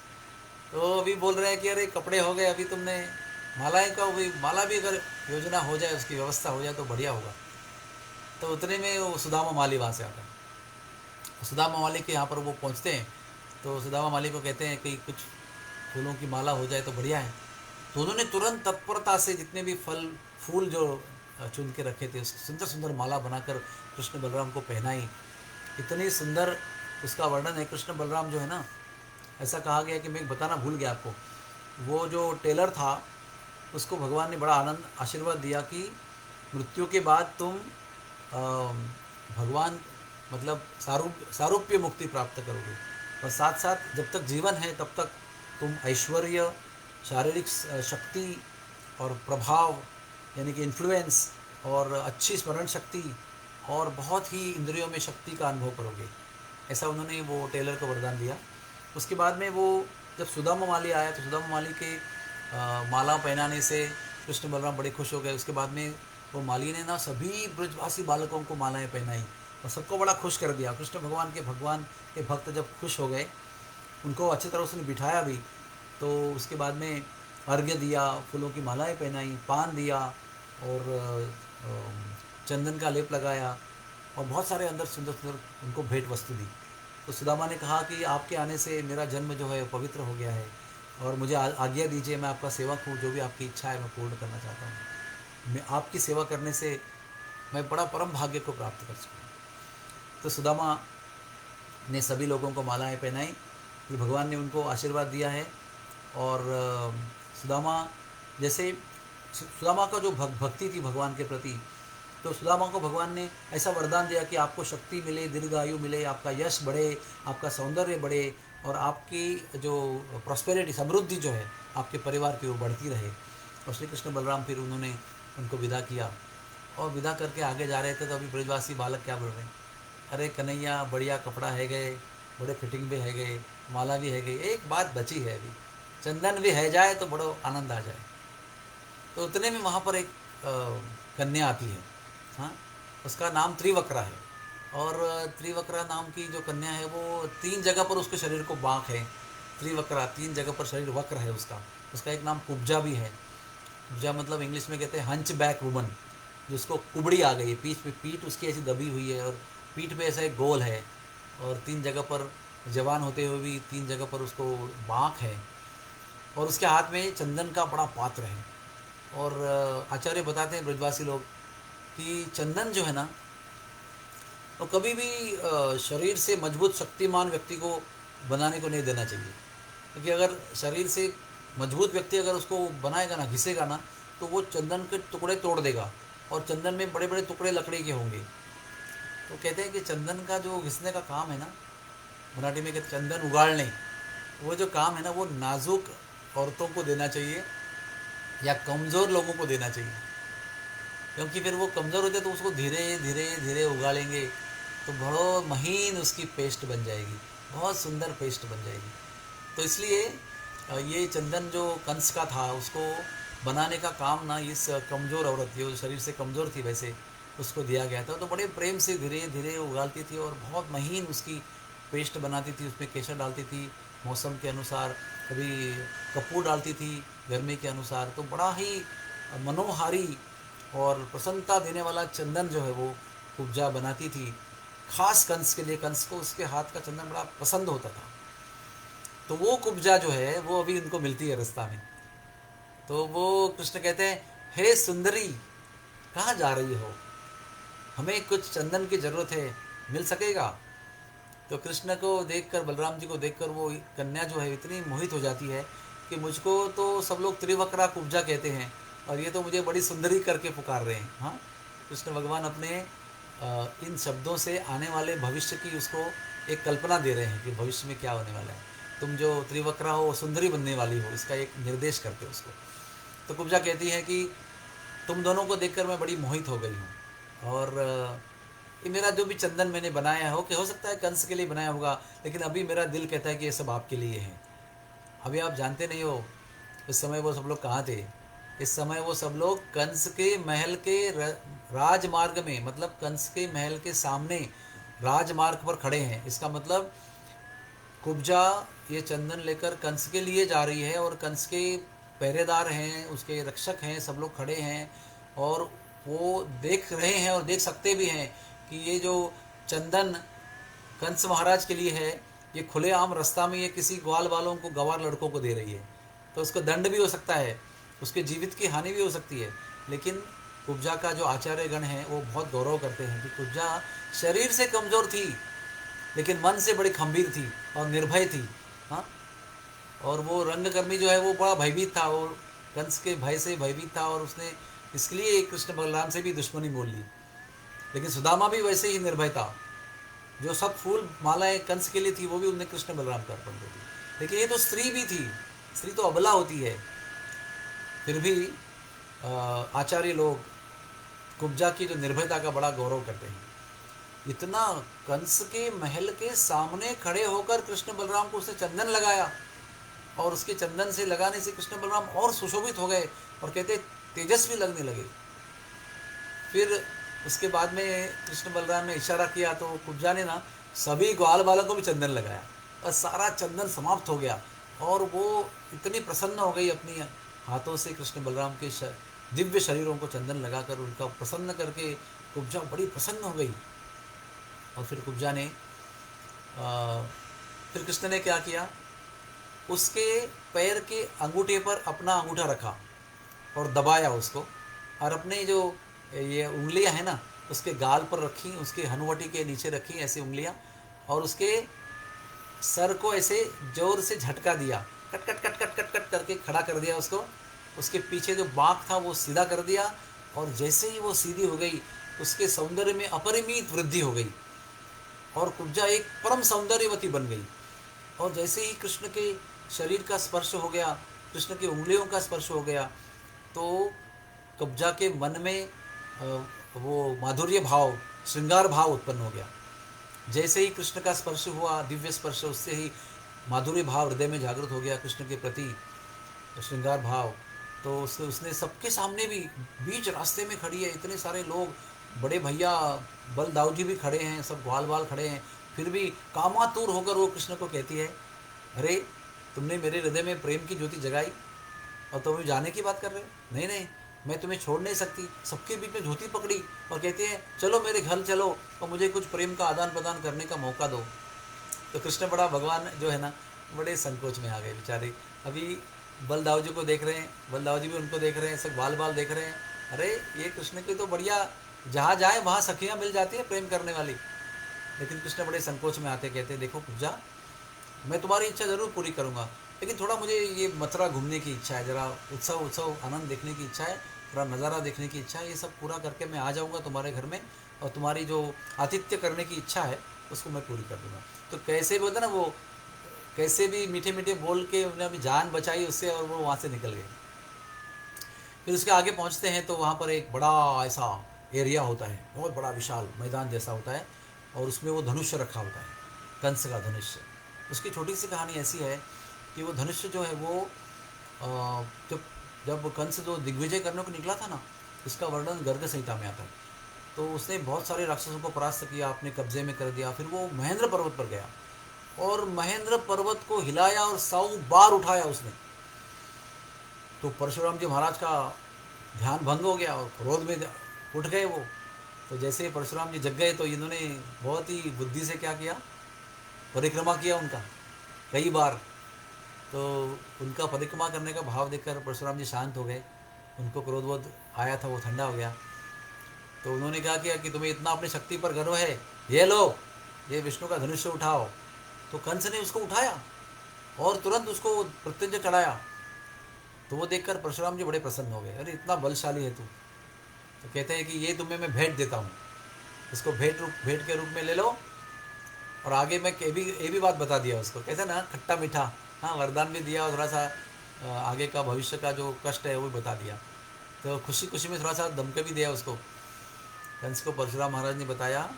Speaker 1: तो अभी बोल रहे हैं कि अरे कपड़े हो गए, अभी तुमने मालाएं का भी, माला भी अगर योजना हो जाए, उसकी व्यवस्था हो जाए तो बढ़िया होगा। तो उतने में वो सुदामा माली वहाँ से आता है। सुदामा माली के यहाँ पर वो पहुँचते हैं, तो सुदामा माली को कहते हैं कि कुछ फूलों की माला हो जाए तो बढ़िया है। तो उन्होंने तुरंत तत्परता से जितने भी फल फूल जो चुन के रखे थे, उसकी सुंदर सुंदर माला बनाकर कृष्ण बलराम को पहनाई। इतनी सुंदर उसका वर्णन है। कृष्ण बलराम जो है ना, ऐसा कहा गया कि मैं बताना भूल गया आपको, वो जो टेलर था उसको भगवान ने बड़ा आनंद आशीर्वाद दिया कि मृत्यु के बाद तुम भगवान मतलब सारूप्य मुक्ति प्राप्त करोगे, और साथ साथ जब तक जीवन है तब तक तुम ऐश्वर्य, शारीरिक शक्ति और प्रभाव यानी कि इन्फ्लुएंस, और अच्छी स्मरण शक्ति, और बहुत ही इंद्रियों में शक्ति का अनुभव करोगे। ऐसा उन्होंने वो टेलर को वरदान दिया। उसके बाद में वो जब सुदामा माली आया तो सुदामा माली के माला पहनाने से कृष्ण बलराम बड़े खुश हो गए। उसके बाद में वो माली ने ना सभी ब्रजवासी बालकों को मालाएं पहनाई और सबको बड़ा खुश कर दिया। कृष्ण भगवान के भक्त जब खुश हो गए, उनको अच्छी तरह उसने बिठाया भी। तो उसके बाद में अर्घ्य दिया, फूलों की मालाएं पहनाई, पान दिया और चंदन का लेप लगाया, और बहुत सारे अंदर सुंदर सुंदर उनको भेंट वस्तु दी। तो सुदामा ने कहा कि आपके आने से मेरा जन्म जो है पवित्र हो गया है, और मुझे आज्ञा दीजिए, मैं आपका सेवक हूँ, जो भी आपकी इच्छा है मैं पूर्ण करना चाहता हूँ। मैं आपकी सेवा करने से मैं बड़ा परम भाग्य को प्राप्त कर सकूँ। तो सुदामा ने सभी लोगों को मालाएं पहनाई, कि भगवान ने उनको आशीर्वाद दिया है। और सुदामा जैसे सुदामा का जो भक्ति थी भगवान के प्रति, तो सुदामा को भगवान ने ऐसा वरदान दिया कि आपको शक्ति मिले, दीर्घायु मिले, आपका यश बढ़े, आपका सौंदर्य बढ़े, और आपकी जो प्रॉस्पेरिटी, समृद्धि जो है आपके परिवार की वो बढ़ती रहे। और श्री कृष्ण बलराम फिर उन्होंने उनको विदा किया, और विदा करके आगे जा रहे थे। तो अभी ब्रजवासी बालक क्या बोल रहे हैं, अरे कन्हैया बढ़िया कपड़ा है गए, बड़े फिटिंग भी है गए, माला भी है गई, एक बात बची है अभी, चंदन भी है जाए तो बड़ो आनंद आ जाए। तो उतने में वहाँ पर एक कन्या आती है। हाँ, उसका नाम त्रिवक्रा है। और त्रिवक्रा नाम की जो कन्या है वो 3 जगह पर उसके शरीर को बाँक है। त्रिवक्रा 3 जगह पर शरीर वक्र है उसका। उसका एक नाम कुब्जा भी है। कुब्जा मतलब इंग्लिश में कहते हैं हंच बैक वुमन, जिसको कुबड़ी आ गई है, पीठ पे, पीठ उसकी ऐसी दबी हुई है और पीठ पे ऐसा एक गोल है, और 3 जगह पर जवान होते हुए भी 3 जगह पर उसको बाँक है, और उसके हाथ में चंदन का बड़ा पात्र है। और आचार्य बताते हैं ब्रजवासी लोग कि चंदन जो है ना, वो कभी भी शरीर से मजबूत शक्तिमान व्यक्ति को बनाने को नहीं देना चाहिए। क्योंकि अगर शरीर से मजबूत व्यक्ति अगर उसको बनाएगा ना, घिसेगा ना, तो वो चंदन के टुकड़े तोड़ देगा, और चंदन में बड़े बड़े टुकड़े लकड़ी के होंगे। तो कहते हैं कि चंदन का जो घिसने का काम है ना, मराठी में कहते चंदन उगाड़ने, वो जो काम है ना, वो नाजुक औरतों को देना चाहिए या कमज़ोर लोगों को देना चाहिए। क्योंकि फिर वो कमज़ोर होते तो उसको धीरे धीरे धीरे उगाड़ेंगे तो बड़ो महीन उसकी पेस्ट बन जाएगी, बहुत सुंदर पेस्ट बन जाएगी। तो इसलिए ये चंदन जो कंस का था, उसको बनाने का काम ना इस कमज़ोर औरत, जो शरीर से कमज़ोर थी वैसे, उसको दिया गया था। तो बड़े प्रेम से धीरे धीरे उगालती थी और बहुत महीन उसकी पेस्ट बनाती थी। उसमें केसर डालती थी मौसम के अनुसार, कभी कपूर डालती थी गर्मी के अनुसार। तो बड़ा ही मनोहारी और प्रसन्नता देने वाला चंदन जो है वो कुब्जा बनाती थी, खास कंस के लिए। कंस को उसके हाथ का चंदन बड़ा पसंद होता था। तो वो कुब्जा जो है वो अभी उनको मिलती है रास्ता में। तो वो कृष्ण कहते हैं, हे सुंदरी, कहाँ जा रही हो, हमें कुछ चंदन की ज़रूरत है, मिल सकेगा? तो कृष्ण को देखकर, बलराम जी को देखकर वो कन्या जो है इतनी मोहित हो जाती है कि मुझको तो सब लोग त्रिवक्रा कुब्जा कहते हैं, और ये तो मुझे बड़ी सुंदरी करके पुकार रहे हैं। हाँ, कृष्ण भगवान अपने इन शब्दों से आने वाले भविष्य की उसको एक कल्पना दे रहे हैं कि भविष्य में क्या होने वाला है। तुम जो त्रिवक्रा हो सुंदरी बनने वाली हो, इसका एक निर्देश करते हो उसको। तो कुब्जा कहती है कि तुम दोनों को देखकर मैं बड़ी मोहित हो गई हूँ, और ये मेरा जो भी चंदन मैंने बनाया हो, कि हो सकता है कंस के लिए बनाया होगा, लेकिन अभी मेरा दिल कहता है कि ये सब आपके लिए है। अभी आप जानते नहीं हो इस समय वो सब लोग कहाँ थे। इस समय वो सब लोग कंस के महल के राजमार्ग में, मतलब कंस के महल के सामने राजमार्ग पर खड़े हैं। इसका मतलब कुब्जा ये चंदन लेकर कंस के लिए जा रही है, और कंस के पहरेदार हैं, उसके रक्षक हैं, सब लोग खड़े हैं और वो देख रहे हैं और देख सकते भी हैं कि ये जो चंदन कंस महाराज के लिए है, ये खुलेआम रास्ता में ये किसी ग्वाल वालों को, गवार लड़कों को दे रही है। तो उसको दंड भी हो सकता है, उसके जीवित की हानि भी हो सकती है। लेकिन कुब्जा का जो आचार्य गण है वो बहुत गौरव करते हैं कि कुब्जा शरीर से कमज़ोर थी लेकिन मन से बड़ी खंभीर थी और निर्भय थी। हाँ, और वो रंगकर्मी जो है वो बड़ा भयभीत था, वो कंस के भय से भयभीत था, और उसने इसलिए कृष्ण बलराम से भी दुश्मनी मोल ली। लेकिन सुदामा भी वैसे ही निर्भय था, जो सब फूल मालाएं कंस के लिए थी वो भी उन्हें कृष्ण बलराम को अर्पण कर दी। लेकिन ये तो स्त्री भी थी, स्त्री तो अबला होती है। फिर भी आचार्य लोग कुब्जा की जो निर्भयता का बड़ा गौरव करते हैं। इतना कंस के महल के सामने खड़े होकर कृष्ण बलराम को उसने चंदन लगाया, और उसके चंदन से लगाने से कृष्ण बलराम और सुशोभित हो गए और कहते तेजस्वी लगने लगे। फिर उसके बाद में कृष्ण बलराम ने इशारा किया तो कुब्जा ने ना सभी ग्वाल बालों को भी चंदन लगाया, और सारा चंदन समाप्त हो गया, और वो इतनी प्रसन्न हो गई अपनी हाथों से कृष्ण बलराम के दिव्य शरीरों को चंदन लगाकर उनका प्रसन्न करके कुब्जा बड़ी प्रसन्न हो गई। और फिर कुब्जा ने फिर कृष्ण ने क्या किया, उसके पैर के अंगूठे पर अपना अंगूठा रखा और दबाया उसको, और अपने जो ये उंगलियां हैं ना उसके गाल पर रखी, उसके हनुवटी के नीचे रखी ऐसे उंगलियां, और उसके सर को ऐसे जोर से झटका दिया, cut cut cut cut cut cut करके खड़ा कर दिया उसको। उसके पीछे जो बाँक था वो सीधा कर दिया, और जैसे ही वो सीधी हो गई उसके सौंदर्य में अपरिमित वृद्धि हो गई, और कुब्जा एक परम सौंदर्यवती बन गई। और जैसे ही कृष्ण के शरीर का स्पर्श हो गया, कृष्ण की उंगलियों का स्पर्श हो गया, तो कुब्जा के मन में वो माधुर्य भाव, श्रृंगार भाव उत्पन्न हो गया। जैसे ही कृष्ण का स्पर्श हुआ, दिव्य स्पर्श, उससे ही माधुर्य भाव हृदय में जागृत हो गया, कृष्ण के प्रति श्रृंगार भाव। तो उसने सबके सामने भी, बीच रास्ते में खड़ी है, इतने सारे लोग, बड़े भैया बलदाऊ जी भी खड़े हैं, सब ग्वाल बाल खड़े हैं, फिर भी कामातुर होकर वो कृष्ण को कहती है, अरे तुमने मेरे हृदय में प्रेम की ज्योति जगाई और तुम जाने की बात कर रहे हो? नहीं नहीं, मैं तुम्हें छोड़ नहीं सकती। सबके बीच में धोती पकड़ी और कहती है चलो मेरे घर चलो और मुझे कुछ प्रेम का आदान प्रदान करने का मौका दो। तो कृष्ण बड़ा भगवान जो है ना बड़े संकोच में आ गए बेचारे। अभी बलदाऊ जी को देख रहे हैं, बलदाऊ जी भी उनको देख रहे हैं, सब बाल बाल देख रहे हैं, अरे ये कृष्ण की तो बढ़िया, जहाँ जाए वहाँ सखियाँ मिल जाती है प्रेम करने वाली। लेकिन कृष्ण बड़े संकोच में आते कहते देखो कुब्जा, मैं तुम्हारी इच्छा ज़रूर पूरी करूँगा, लेकिन थोड़ा मुझे ये मथुरा घूमने की इच्छा है, ज़रा उत्सव आनंद देखने की इच्छा है, थोड़ा नज़ारा देखने की इच्छा है। ये सब पूरा करके मैं आ जाऊँगा तुम्हारे घर में, और तुम्हारी जो आतिथ्य करने की इच्छा है उसको मैं पूरी कर दूँगा। तो कैसे बोलते ना, वो कैसे भी मीठे मीठे बोल के उन्हें अभी जान बचाई उससे, और वो वहाँ से निकल गए। फिर उसके आगे पहुँचते हैं तो वहाँ पर एक बड़ा ऐसा एरिया होता है, बहुत बड़ा विशाल मैदान जैसा होता है, और उसमें वो धनुष्य रखा होता है, कंस का धनुष्य। उसकी छोटी सी कहानी ऐसी है कि वो धनुष्य जो है वो जब जब कंस जो दिग्विजय करने को निकला था ना, इसका वर्णन गर्ग संहिता में आता है। तो उसने बहुत सारे राक्षसों को परास्त किया, अपने कब्जे में कर दिया। फिर वो महेंद्र पर्वत पर गया और महेंद्र पर्वत को हिलाया और 100 बार उठाया उसने। तो परशुराम जी महाराज का ध्यान भंग हो गया और क्रोध में उठ गए वो। तो जैसे परशुराम जी जग गए तो इन्होंने बहुत ही बुद्धि से क्या किया, परिक्रमा किया उनका कई बार। तो उनका परिक्रमा करने का भाव देखकर परशुराम जी शांत हो गए, उनको क्रोधवोध आया था वो ठंडा हो गया। तो उन्होंने क्या किया कि तुम्हें इतना अपनी शक्ति पर गर्व है, ये लो ये विष्णु का धनुष्य उठाओ। तो कंस ने उसको उठाया और तुरंत उसको प्रत्यंजय चढ़ाया। तो वो देखकर परशुराम जी बड़े प्रसन्न हो गए, अरे इतना बलशाली है तू। तो कहते हैं कि ये तुम्हें मैं भेंट देता हूँ। इसको भेंट के रूप में ले लो। और आगे मैं ये भी बात बता दिया उसको, कहते ना खट्टा मीठा, हाँ वरदान भी दिया और थोड़ा सा आगे का भविष्य का जो कष्ट है वो भी बता दिया। तो खुशी खुशी में थोड़ा सा धमके भी दिया उसको। कंस को परशुराम महाराज ने बताया,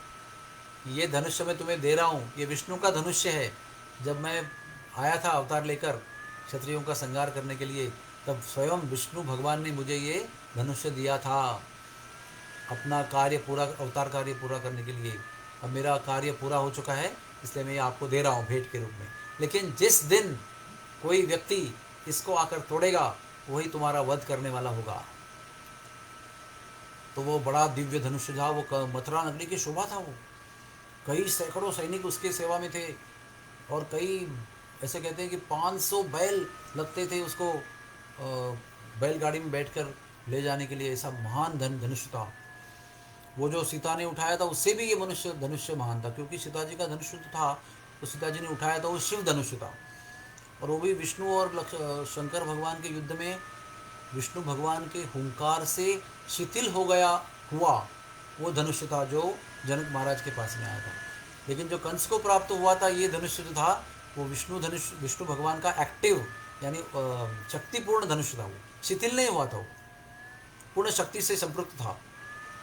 Speaker 1: ये धनुष्य मैं तुम्हें दे रहा हूँ, ये विष्णु का धनुष्य है। जब मैं आया था अवतार लेकर क्षत्रियों का संहार करने के लिए, तब स्वयं विष्णु भगवान ने मुझे ये धनुष्य दिया था अपना कार्य पूरा, अवतार कार्य पूरा करने के लिए। अब मेरा कार्य पूरा हो चुका है, इसलिए मैं ये आपको दे रहा हूँ भेंट के रूप में। लेकिन जिस दिन कोई व्यक्ति इसको आकर तोड़ेगा, वही तुम्हारा वध करने वाला होगा। तो वो बड़ा दिव्य धनुष्य था, वो मथुरा नगरी की शोभा था। वो कई सैकड़ों सैनिक उसके सेवा में थे, और कई ऐसे कहते हैं कि 500 बैल लगते थे उसको बैलगाड़ी में बैठकर ले जाने के लिए। ऐसा महान धनुष्य था। वो जो सीता ने उठाया था उससे भी ये मनुष्य धनुष्य महान था, क्योंकि सीता जी का धनुष्य तो था, तो सीता जी ने उठाया था वो शिव धनुष्य था। और वो भी विष्णु और शंकर भगवान के युद्ध में विष्णु भगवान के हुंकार से शिथिल हो गया हुआ वो धनुष्य था जो जनक महाराज के पास में आया था। लेकिन जो कंस को प्राप्त हुआ था ये धनुष्य जो था, वो विष्णु भगवान का एक्टिव यानी शक्तिपूर्ण धनुष्य था। वो शिथिल नहीं हुआ था, वो पूर्ण शक्ति से संपृक्त था।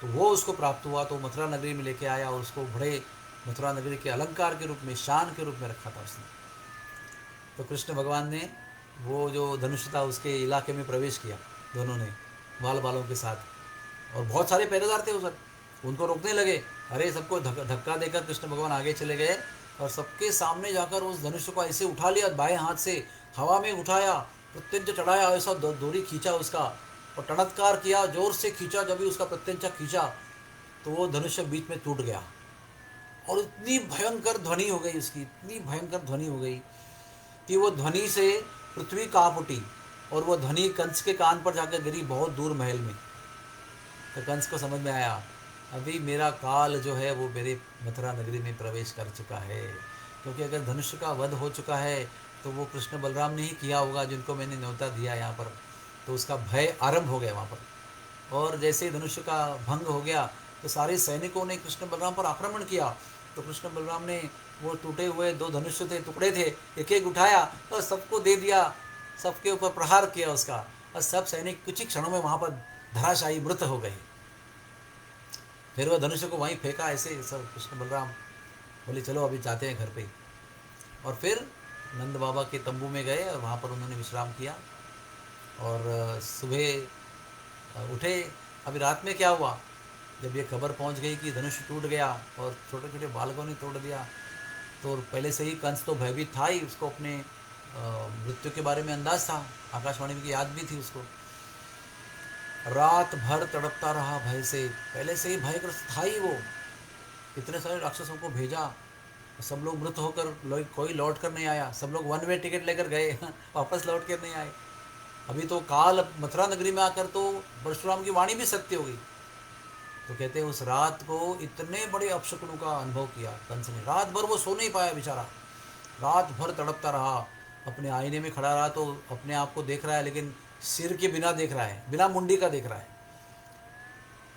Speaker 1: तो वो उसको प्राप्त हुआ, तो मथुरा नगरी में लेके आया और उसको बड़े मथुरा नगरी के अलंकार के रूप में, शान के रूप में रखा था उसने। तो कृष्ण भगवान ने वो जो धनुष था उसके इलाके में प्रवेश किया, दोनों ने बाल बालों के साथ। और बहुत सारे पहरेदार थे उधर, उनको रोकने लगे। अरे सबको धक्का देकर कृष्ण भगवान आगे चले गए और सबके सामने जाकर उस धनुष को ऐसे उठा लिया, बाएं हाथ से हवा में उठाया, प्रत्यंच चढ़ाया, ऐसा डोरी खींचा उसका और टणत्कार किया, जोर से खींचा। जब भी उसका प्रत्यंचा खींचा तो वो धनुष्य बीच में टूट गया और इतनी भयंकर ध्वनि हो गई उसकी, इतनी भयंकर ध्वनि हो गई कि वो ध्वनि से पृथ्वी कांप उठी। और वो ध्वनि कंस के कान पर जाकर गिरी बहुत दूर महल में। तो कंस को समझ में आया, अभी मेरा काल जो है वो मेरे मथुरा नगरी में प्रवेश कर चुका है। क्योंकि अगर धनुष्य का वध हो चुका है तो वो कृष्ण बलराम ने ही किया होगा जिनको मैंने न्योता दिया यहाँ पर। तो उसका भय आरंभ हो गया वहाँ पर। और जैसे ही धनुष्य का भंग हो गया तो सारे सैनिकों ने कृष्ण बलराम पर आक्रमण किया। तो कृष्ण बलराम ने वो टूटे हुए 2 धनुष्य थे, टुकड़े थे, एक एक उठाया और सबको दे दिया, सबके ऊपर प्रहार किया उसका। और सब सैनिक कुछ ही क्षणों में वहाँ पर धराशायी मृत हो गए। फिर वह धनुष्य को वहीं फेंका ऐसे सब। कृष्ण बलराम बोले चलो अभी जाते हैं घर पे। और फिर नंद बाबा के तंबू में गए और वहाँ पर उन्होंने विश्राम किया। और सुबह उठे। अभी रात में क्या हुआ, जब ये खबर पहुंच गई कि धनुष टूट गया और छोटे छोटे बालकों ने तोड़ दिया, तो पहले से ही कंस तो भयभीत था ही, उसको अपने मृत्यु के बारे में अंदाज था, आकाशवाणी की याद भी थी उसको। रात भर तड़पता रहा भय से, पहले से ही भयग्रस्त था ही वो। इतने सारे राक्षसों को भेजा, सब लोग मृत होकर, कोई लौट कर नहीं आया, सब लोग वन वे टिकट लेकर गए वापस लौट कर नहीं आए। अभी तो काल मथुरा नगरी में आकर तो परशुराम की वाणी भी सत्य हो गई। तो कहते हैं उस रात को इतने बड़े अपशकुनों का अनुभव किया कंस ने। रात भर वो सो नहीं पाया बेचारा, रात भर तड़पता रहा। अपने आईने में खड़ा रहा तो अपने आप को देख रहा है, लेकिन सिर के बिना देख रहा है, बिना मुंडी का देख रहा है।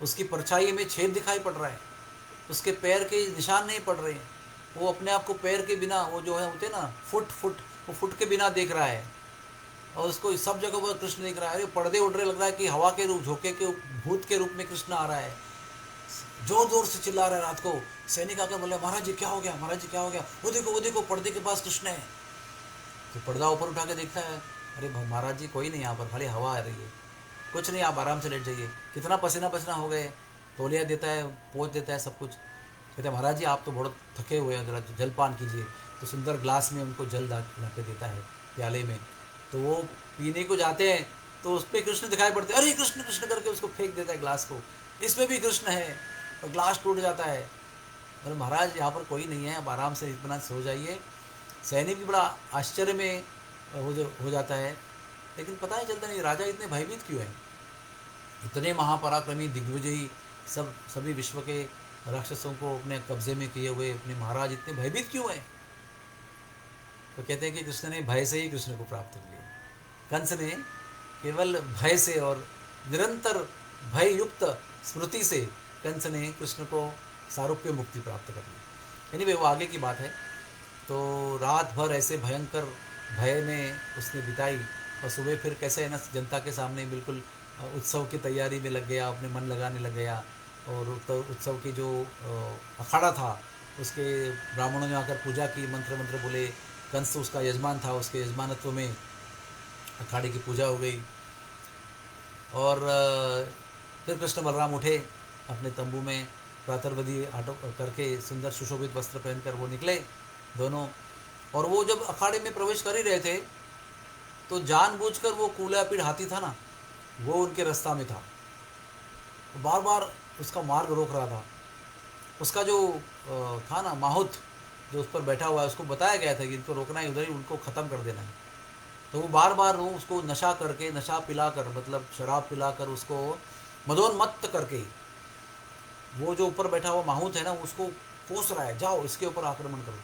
Speaker 1: उसकी परछाई में छेद दिखाई पड़ रहा है, उसके पैर के निशान नहीं पड़ रहे हैं। वो अपने आप को पैर के बिना, वो जो है होते ना वो फुट के बिना देख रहा है। और उसको सब जगह पर कृष्ण दिख रहा है। अरे पर्दे उड़ रहे, लग रहा है कि हवा के रूप, झोंके के भूत के रूप में कृष्ण आ रहा है। जोर जोर से चिल्ला रहा है रात को। सैनिक आकर बोले महाराज जी क्या हो गया, महाराज जी क्या हो गया, वो देखो पर्दे के पास कृष्ण है। तो पर्दा ऊपर उठा के देखता है, अरे महाराज जी कोई नहीं यहाँ पर, खाली हवा आ रही है, कुछ नहीं, आप आराम से लेट जाइए। कितना पसीना पसीना हो गए, तौलिया देता है, पोंछ देता है, सब कुछ। कहते हैं महाराज जी आप तो बहुत थके हुए हैं, जरा जलपान कीजिए। तो सुंदर ग्लास में उनको जल ला के देता है प्याले में। तो वो पीने को जाते हैं तो उस पर कृष्ण दिखाई पड़ते हैं। अरे कृष्ण कृष्ण करके उसको फेंक देता है ग्लास को, इसमें भी कृष्ण है, और ग्लास टूट जाता है। अरे महाराज यहाँ पर कोई नहीं है, आप आराम से इतना सो जाइए। सैनिक भी बड़ा आश्चर्य में हो जाता है, लेकिन पता ही चलता नहीं राजा इतने भयभीत क्यों हैं। इतने महापराक्रमी दिग्विजयी सभी विश्व के राक्षसों को अपने कब्जे में किए हुए अपने महाराज इतने भयभीत क्यों हैं। तो कहते हैं कि कृष्ण ने भय से ही कृष्ण को प्राप्त किया। कंस ने केवल भय से और निरंतर भय युक्त स्मृति से कंस ने कृष्ण को सारूप्य मुक्ति प्राप्त करनी। एनीवे वो आगे की बात है। तो रात भर ऐसे भयंकर भय में उसने बिताई और सुबह फिर कैसे है ना जनता के सामने बिल्कुल उत्सव की तैयारी में लग गया, अपने मन लगाने लग गया। और उत्सव की जो अखाड़ा था उसके ब्राह्मणों ने आकर पूजा की, मंत्र मंत्र बोले। कंस उसका यजमान था, उसके यजमानत्व में अखाड़े की पूजा हो गई। और फिर कृष्ण बलराम उठे अपने तंबू में, प्रातर्वधि आटो करके सुंदर सुशोभित वस्त्र पहनकर वो निकले दोनों। और वो जब अखाड़े में प्रवेश कर ही रहे थे तो जानबूझकर वो कूलापीड़ हाथी था ना, वो उनके रास्ता में था, बार बार उसका मार्ग रोक रहा था। उसका जो था ना माहुत जो उस पर बैठा हुआ है, उसको बताया गया था कि इनको रोकना है, उधर ही उनको ख़त्म कर देना है। तो वो बार बार वो उसको नशा करके, नशा पिलाकर, मतलब शराब पिलाकर, उसको मदोन्मत्त करके, वो जो ऊपर बैठा हुआ माहुत है ना उसको कोस रहा है, जाओ इसके ऊपर आक्रमण करो।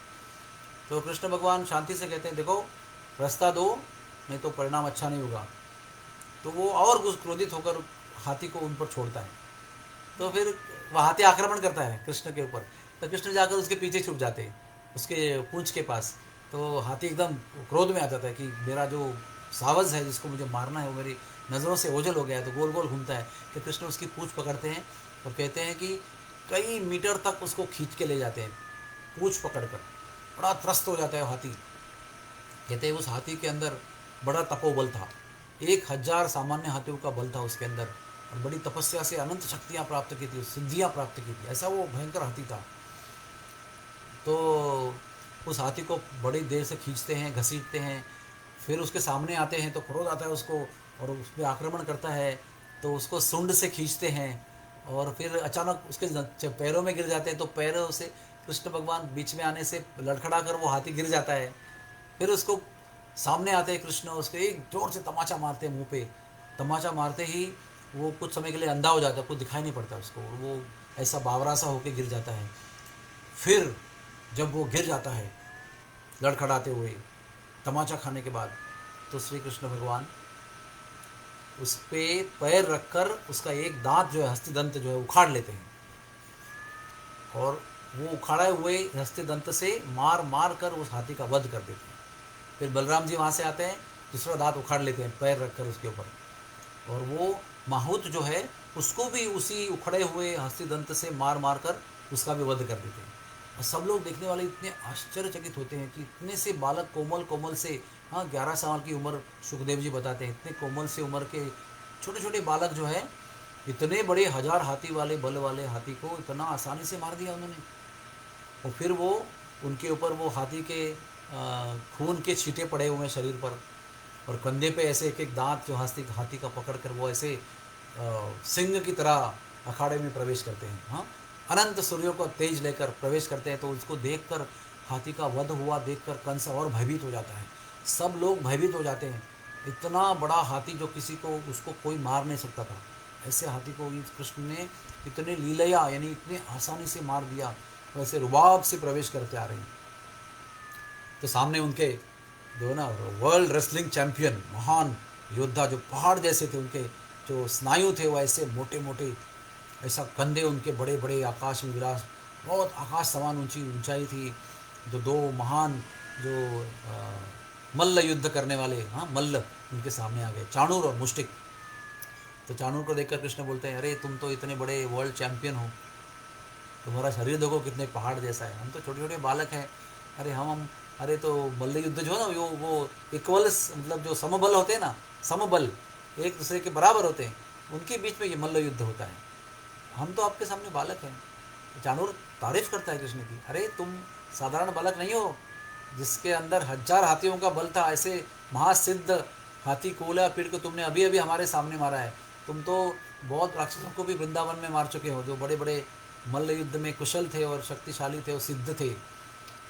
Speaker 1: तो कृष्ण भगवान शांति से कहते हैं देखो रास्ता दो, नहीं तो परिणाम अच्छा नहीं होगा। तो वो और क्रोधित होकर हाथी को उन पर छोड़ता है। तो फिर वह हाथी आक्रमण करता है कृष्ण के ऊपर। तो कृष्ण जाकर उसके पीछे छुप जाते हैं, उसके पूंछ के पास। तो हाथी एकदम क्रोध में आ जाता है कि मेरा जो सावज है जिसको मुझे मारना है वो मेरी नज़रों से ओझल हो गया है। तो गोल गोल घूमता है कि कृष्ण उसकी पूंछ पकड़ते हैं और कहते हैं कि कई मीटर तक उसको खींच के ले जाते हैं पूंछ पकड़कर। बड़ा त्रस्त हो जाता है हाथी। कहते हैं उस हाथी के अंदर बड़ा तपोबल था, 1000 सामान्य हाथियों का बल था उसके अंदर, और बड़ी तपस्या से अनंत शक्तियाँ प्राप्त की थी, सिद्धियाँ प्राप्त की थी, ऐसा वो भयंकर हाथी था। तो उस हाथी को बड़ी देर से खींचते हैं, घसीटते हैं, फिर उसके सामने आते हैं तो क्रोध आता है उसको और उस पर आक्रमण करता है। तो उसको सूंड से खींचते हैं और फिर अचानक उसके पैरों में गिर जाते हैं। तो पैरों से कृष्ण भगवान बीच में आने से लड़खड़ा कर वो हाथी गिर जाता है। फिर उसको सामने आते हैं कृष्ण, उसको एक जोर से तमाचा मारते हैं मुंह पे। तमाचा मारते ही वो कुछ समय के लिए अंधा हो जाता है, कुछ दिखाई नहीं पड़ता उसको, वो ऐसा बावरा सा होकर गिर जाता है। फिर जब वो गिर जाता है लड़खड़ाते हुए तमाचा खाने के बाद, तो श्री कृष्ण भगवान उस पर पैर रखकर उसका एक दांत जो है, हस्तिदंत जो है, उखाड़ लेते हैं। और वो उखाड़े हुए हस्तिदंत से मार मार कर उस हाथी का वध कर देते हैं। फिर बलराम जी वहाँ से आते हैं, दूसरा दांत उखाड़ लेते हैं पैर रखकर उसके ऊपर, और वो माहुत जो है उसको भी उसी उखड़े हुए हस्तिदंत से मार मार कर उसका भी वध कर देते हैं। और सब लोग देखने वाले इतने आश्चर्यचकित होते हैं कि इतने से बालक, कोमल कोमल से, हाँ 11 साल की उम्र सुखदेव जी बताते हैं, इतने कोमल से उम्र के छोटे छोटे बालक जो है इतने बड़े 1000 हाथी वाले बल वाले हाथी को इतना आसानी से मार दिया उन्होंने। और फिर वो उनके ऊपर वो हाथी के खून के छींटे पड़े हुए हैं शरीर पर, और कंधे पे ऐसे एक एक दांत जो हाथी का पकड़ कर वो ऐसे सिंह की तरह अखाड़े में प्रवेश करते हैं। हाँ, अनंत सूर्यों का तेज लेकर प्रवेश करते हैं। तो उसको देखकर, हाथी का वध हुआ देखकर कंस और भयभीत हो जाता है, सब लोग भयभीत हो जाते हैं। इतना बड़ा हाथी जो किसी को, उसको कोई मार नहीं सकता था, ऐसे हाथी को कृष्ण ने इतने लीलया यानी इतने आसानी से मार दिया। वैसे रुबाब से प्रवेश करते आ रही। तो सामने उनके जो ना वर्ल्ड रेसलिंग चैंपियन महान योद्धा जो पहाड़ जैसे थे, उनके जो स्नायु थे वो ऐसे मोटे मोटे, ऐसा कंधे उनके बड़े बड़े, आकाश में विराज, बहुत आकाश समान ऊंची ऊंचाई थी। जो दो महान जो मल्ल युद्ध करने वाले, हाँ मल्ल, उनके सामने आ गए, चाणूर और मुष्टिक। तो चाणूर को देखकर कृष्ण बोलते हैं, अरे तुम तो इतने बड़े वर्ल्ड चैंपियन हो, तुम्हारा शरीर देखो कितने पहाड़ जैसा है, हम तो छोटे छोटे बालक हैं। अरे हम अरे तो मल्ल युद्ध जो है ना वो इक्वल्स, मतलब जो समबल होते हैं ना, समबल एक दूसरे के बराबर होते हैं, उनके बीच में ये मल्ल युद्ध होता है, हम तो आपके सामने बालक हैं। चाणूर तारीफ करता है कृष्ण की, अरे तुम साधारण बालक नहीं हो, जिसके अंदर 1000 हाथियों का बल था, ऐसे महासिद्ध हाथी कूलापीड़ को तुमने अभी अभी हमारे सामने मारा है। तुम तो बहुत राक्षसों को भी वृंदावन में मार चुके हो, जो बड़े बड़े मल्ल युद्ध में कुशल थे और शक्तिशाली थे और सिद्ध थे,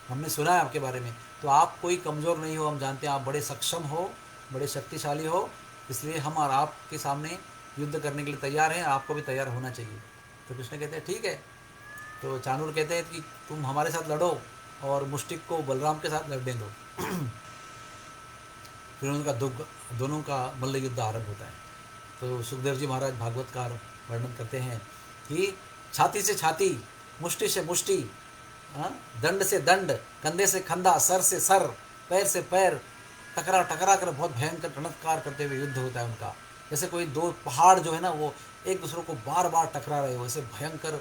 Speaker 1: हमने सुना है आपके बारे में। तो आप कोई कमज़ोर नहीं हो, हम जानते हैं आप बड़े सक्षम हो, बड़े शक्तिशाली हो, इसलिए हम और आपके सामने युद्ध करने के लिए तैयार हैं, आपको भी तैयार होना चाहिए। तो कृष्ण कहते हैं ठीक है। तो चाणूर कहते हैं कि तुम हमारे साथ लड़ो और मुष्टिक को बलराम के साथ लड़ने दो। फिर उनका दोनों का मल्ल युद्ध आरंभ होता है। तो सुखदेव जी महाराज भागवत का वर्णन करते हैं कि छाती से छाती मुष्टि से मुष्टि, दंड से दंड, कंधे से कंधा, सर से सर, पैर से पैर, टकरा टकरा कर बहुत भयंकर टणत्कार करते हुए युद्ध होता है उनका। जैसे कोई दो पहाड़ जो है ना वो एक दूसरे को बार बार टकरा रहे हो, ऐसे भयंकर